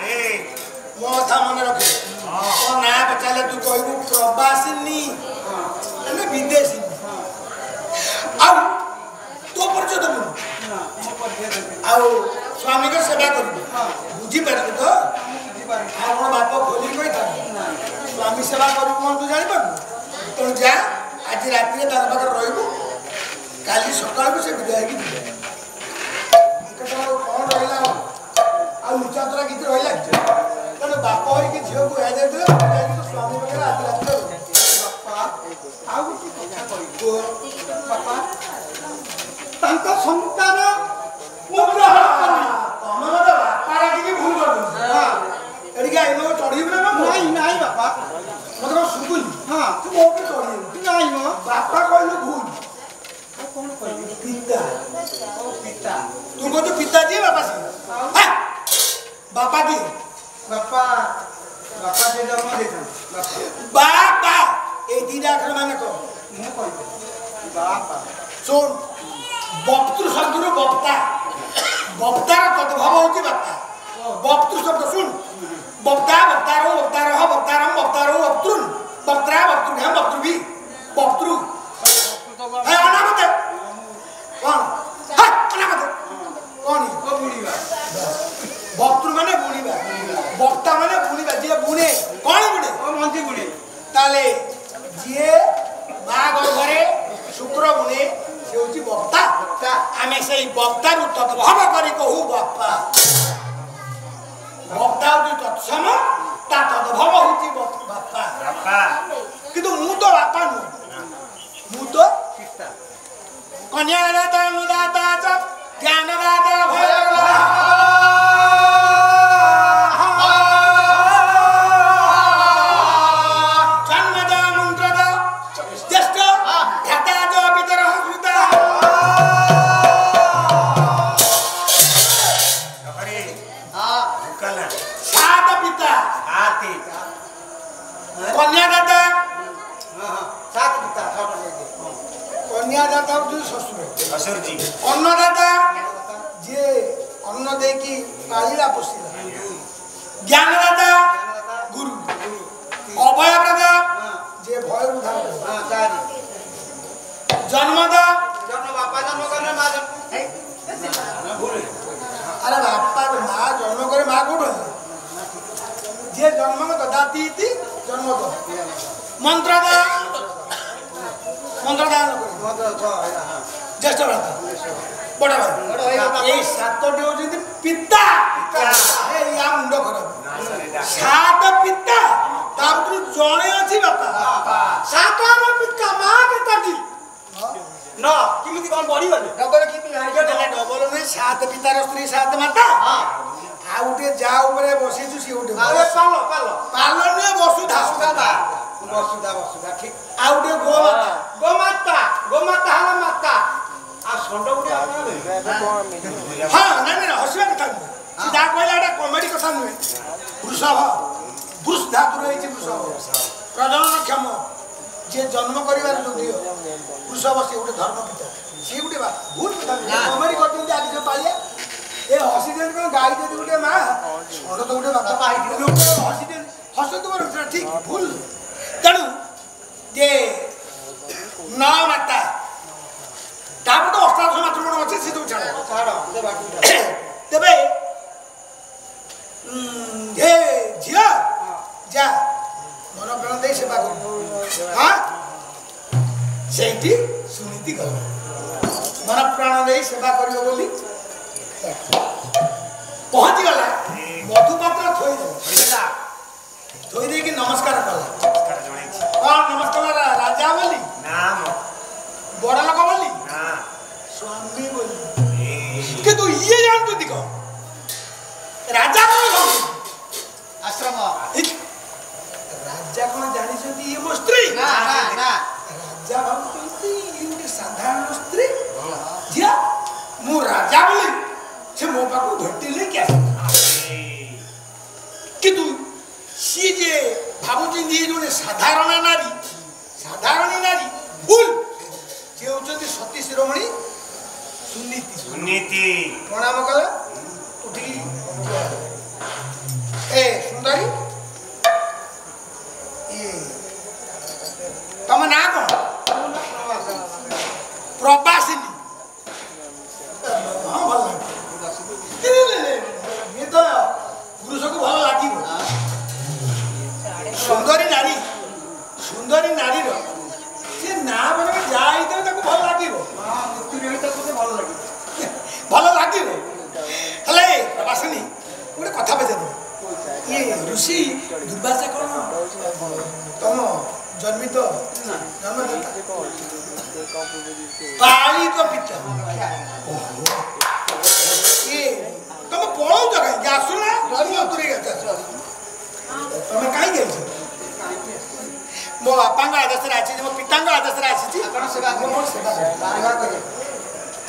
ମୋ କଥା ମନେ ରଖେ ତୋ ନାଁ ପଚାରିଲେ ତୁ କହିବୁ ପ୍ରବାସିନୀ ମାନେ ବିଦେଶୀ ଆଉ ତୋ ପରିଚୟ ଦେବୁନି ଆଉ ସ୍ୱାମୀଙ୍କ ସେବା କରିବୁ ବୁଝିପାରିବୁ ତ ଆଉ କ'ଣ ବାପ ଖୋଲିକି କହିଥାନ୍ତି ସ୍ୱାମୀ ସେବା କରିବୁ କ'ଣ ତୁ ଜାଣିପାରୁନୁ ତେଣୁ ଯା ଆଜି ରାତିରେ ତାଙ୍କ ପାଖରେ ରହିବୁ କାଲି ସକାଳକୁ ସେ ବିଦାୟ ହେଇକି ଯିବେ କ'ଣ ରହିଲା ଆଉ ଲୁଚାତରା କିଛି ରହିଲା ତେଣୁ ବାପ ହେଇକି ଝିଅକୁ ଯାଇଥିଲେ ଯାଇକି ତ ସ୍ୱାମୀ ପାଖରେ ଆଜି ରାତିରେ ବାପା ଆଉ କିଛି କଥା କହିବୁ ବାପା ତାଙ୍କ ସନ୍ତାନ ତମେ ମତେ ବାପା ରାଖିକି ଭୁଲ କରିଦେଉଛ ଏଠିକି ଆଇନ ଚଢ଼ିବୁ ନା ନାଇଁ ନାଇଁ ବାପା ମତେ କ'ଣ ଶୁଭୁନି ହଁ ତୁ ମୋ ଉପରେ ଚଢ଼ିବୁ ନାଇଁ ମ ବାପା କହିଲୁ ଭୁଲ ଆଉ କ'ଣ କହିବି ପିତା ଓ ପିତା ତୁ କହୁଛୁ ପିତା ଯିଏ ବାପା ସିଏ ବାପା କିଏ ବାପା ବାପା ଯେ ଜନ୍ମ ଦେଇଛନ୍ତି ବାପା এই দুইটা অক্ষর মানে কম ମୁଁ କହିବି ବାପା শোন বক্তৃ শব্দରୁ বক্তা বক্তার তদ্ভব হচ্ছে বাপ্তা বক্তৃ শব্দ শুন বক্তা বক্তারো বক্তারহ বক্তারম বক্তারো বক্তৃন বক্ত্রা বক্তৃঘ্যাম বক্তৃভি বক্তৃ হ্যাঁ অনামতে কোন হ্যাঁ অনামতে কোন ও বুড়িবা বক্তৃ মানে বুড়িবা বক্তা মানে বুড়িবা যে বুনে কোন বুনে ও মন্ত্রী বুড়ি তাহলে যে মা গর্ভরে শুক্র বুনে সে হচ্ছে বক্তা আমি সেই বক্তার তদ্ভব করি কহু বাপা বক্তা হচ্ছে তৎসম তা তদ্ভব হচ্ছে বাপা কিন্তু মু তো বাপা নু মু তো কন্যাদাতা অনুদাতা জ্ঞানদাতা ভয়দাতা কন্যাদাতা কন্যাদাতা হচ্ছে শ্বশুর অন্নদাতা যে অন্ন দেকি পালিলা পোষিলা জ্ঞানদাতা গুরু অভয়প্রদা যে ভয় উদ্ধার জন্মদা জন্ম বাপা জন্ম করে মা আরে বাপা মা জন্ম করে মা কোট যে জন্ম দাতি জন্ম মন্ত্রদা মন্ত্রদান জ্যেষ্ঠ ভ্রাতা বড় ভাই এই সাতটি হচ্ছে পিতা ইয়া মুন্ড খরাপ সাত পিতা তা ভিতରୁ ଜଣେ ଅଛି ବାପା ସାତର ପିତା ମା କେତେଟି ন କେମିତି କ'ଣ ବଢିଗଲେ ଡବଲ କି ଡବଲ ନୁହେଁ ସାତ ପିତାର ସ୍ତ୍ରୀ ସାତ ମାତା ଆଉ ଗୋଟେ ଯା ଉପରେ ବସିଛୁ ସିଏ ଗୋଟେ ପାଲ ପାଲ ପାଲ ନୁହେଁ ବସୁଧା ବସୁଧା ବସୁଧା ଠିକ ଆଉ ଗୋଟେ ଗୋମାତା ଗୋମାତା ଗୋମାତା ହେଲା ମାତା ଆଉ ଷଣ୍ଢ ଗୋଟେ ହଁ ନାଇଁ ହସିବା କଥା ନୁହେଁ ସେ ଯାହା କହିଲା ଏଇଟା କମେଡି କଥା ନୁହେଁ ବୃଷଭ ବୃଷ ଧାତୁର ହେଇଛି ବୃଷଭ ପ୍ରଜନନକ୍ଷମ ଯିଏ ଜନ୍ମ କରିବାର ଯୋଗ୍ୟ ବୃଷଭ ସିଏ ଗୋଟେ ଧର୍ମ ପିତା ସିଏ ଗୋଟେ ଭୁଲ କଥା କମେଡି କରୁଛନ୍ତି ଆଜି ଯୋଉ ପାଳିଆ ଏ ହସି ଦିଅନ୍ତି କ'ଣ ଗାଈ ଯଦି ଗୋଟେ ମା ଷଣ୍ଢ ତ ଗୋଟେ ବାପା ହସି ଦିଅନ୍ତି ହସନ୍ତୁ ଠିକ ଭୁଲ ତେଣୁ ଯେ ନ ମାତା ତାପରେ ତ ଅଷ୍ଟାଦଶ ମାତୃଗଣ ଅଛି ସେ ସବୁ ଛାଡ଼ ତେବେ ହେ ଝିଅ ଯା ମନ ପ୍ରାଣ ଦେଇ ସେବା କରୁ ହଁ ସେଇଠି ସୁନୀତି ଗଲା ମନ ପ୍ରାଣ ଦେଇ ସେବା କରିବ ବୋଲି ପହଞ୍ଚିଗଲା ମଧୁପାତ୍ର ଥୋଇ ଦେଇକି ନମସ୍କାର କଲା କ'ଣ ନମସ୍କାର ରାଜା ବୋଲି ବଡ଼ ଲୋକ ବୋଲି ସ୍ୱାମୀ ବୋଲି କିନ୍ତୁ ଇଏ ଜାଣୁଛନ୍ତି କ'ଣ ରାଜା କ'ଣ ଆଶ୍ରମ ରାଜା କ'ଣ ଜାଣିଛନ୍ତି ଇଏ ମୋ ସ୍ତ୍ରୀ ନା ରାଜା ଭାବୁଛନ୍ତି ଇଏ ଗୋଟେ ସାଧାରଣ ସ୍ତ୍ରୀ ଝିଅ ମୁଁ ରାଜା ବୋଲି ସେ ମୋ ପାଖକୁ ଭେଟିଲେ କି କିନ୍ତୁ ସିଏ ଯେ ଭାବୁଛନ୍ତି ଇଏ ଜଣେ ସାଧାରଣ ନାରୀ ଭୁଲ ସିଏ ହେଉଛନ୍ତି ସତୀ ଶିରୋମଣି ସୁନୀତି ସୁନୀତି ପ୍ରଣାମ କଲେ ଉଠିକି ए सुंदरी तुम ना कौन प्रवासिनी हाँ भल ये तो पुरुष को भल लगे सुंदरी नारी से ना मैंने जाते भल लगे भल लगे हेले प्रवासिनी गोटे कथा पचार ये ऋषि दुर्वासा कौन तुम जन्मित जन्मदाता पालित पिता ये तुम पलाऊ कहीं आसुना तुम कहीं मो बापा आदर्श आसी मो पिता आदर्श आसी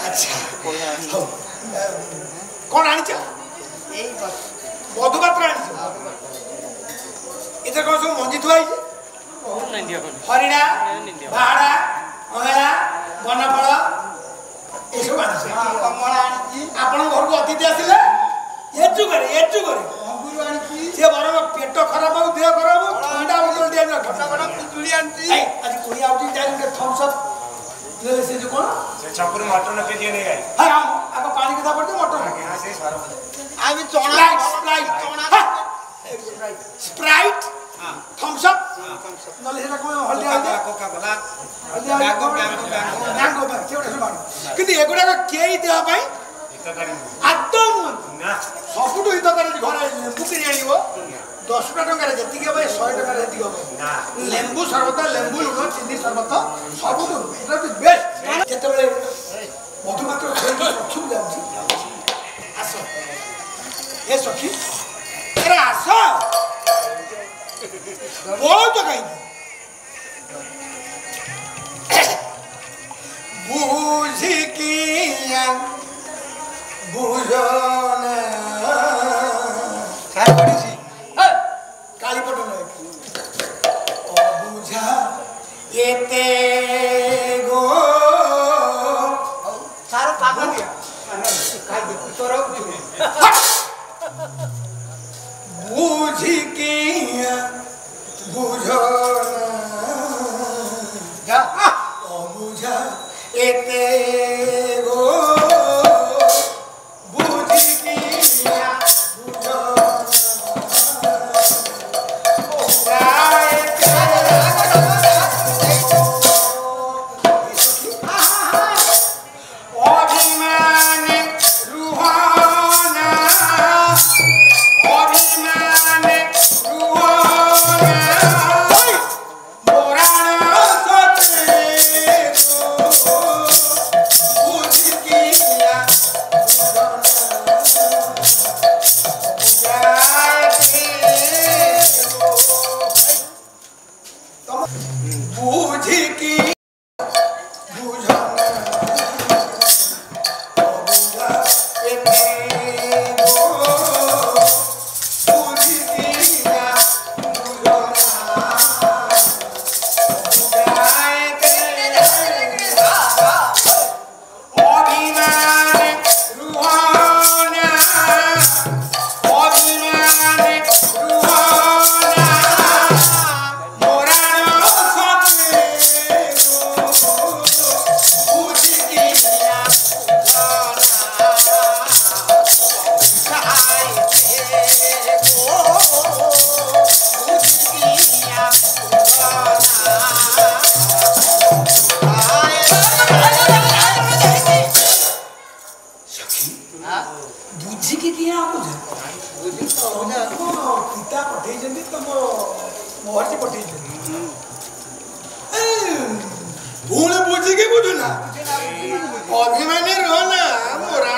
अच्छा कौन आनी मधुपात्र आनी इधर कौन सब मंजी थुआई हरिणा बाहाड़ा अहेला बनफल ये सब आनी आपण घर को अतिथि आसिले एचुक से बर पेट खराब हो देह खराब हो ठंडा बोतल दिया ना पिजुली आंटी आज कोई आउटी जाई थम्स अप ले से जो कोन से छपुर मटन के लिए नहीं आई हां आको पानी के पड़ते मटन हां से सारा आमी चोणा स्प्राइट थम्स अप नले हेला को हल्दी आ कोका कोला हल्दी मैंगो केवडा सब किंतु एगुडा को केई देहा पई हितकारी आदम ना सबुठु हितकारी घरे लेंबू किनि आनिबो 10 टंका जेतिके भाई 100 टंका जेतिके ना लेंबू शरबत लेंबू लुण चिनी शरबत सबुठु इटा द बेस्ट जेतेबेले मधुमात्र खेल पछु जाउची आसो ए सखी अरे आसो बोलो तो कहीं बूझी किया बुझना सार पड़ी सी काली पटो नहीं बुझा एते गो सारो पागल दिया काय दे तोरा बूझी किया बुझना जा बुझा एते गो बुझी किया बुझना अभिमान रुहाना अभिमान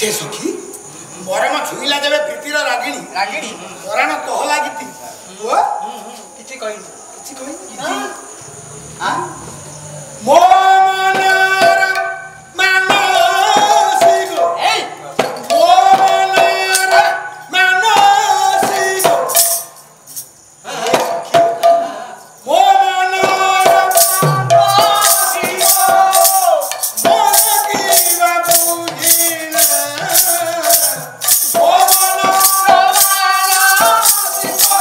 से सखी बरम छुईला देवे प्रीतिर रागिणी रागिणी वराण तह लागिती किछि कहि हां मो मनर मानसी गो ए मो मनर मानसी गो मो मनर मानसी गो मन की बाबूजीना मो मनर मानसी गो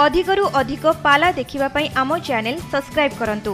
अधिकरू अधिक पाला देखिबा पई आमो चैनल सब्सक्राइब करंतु।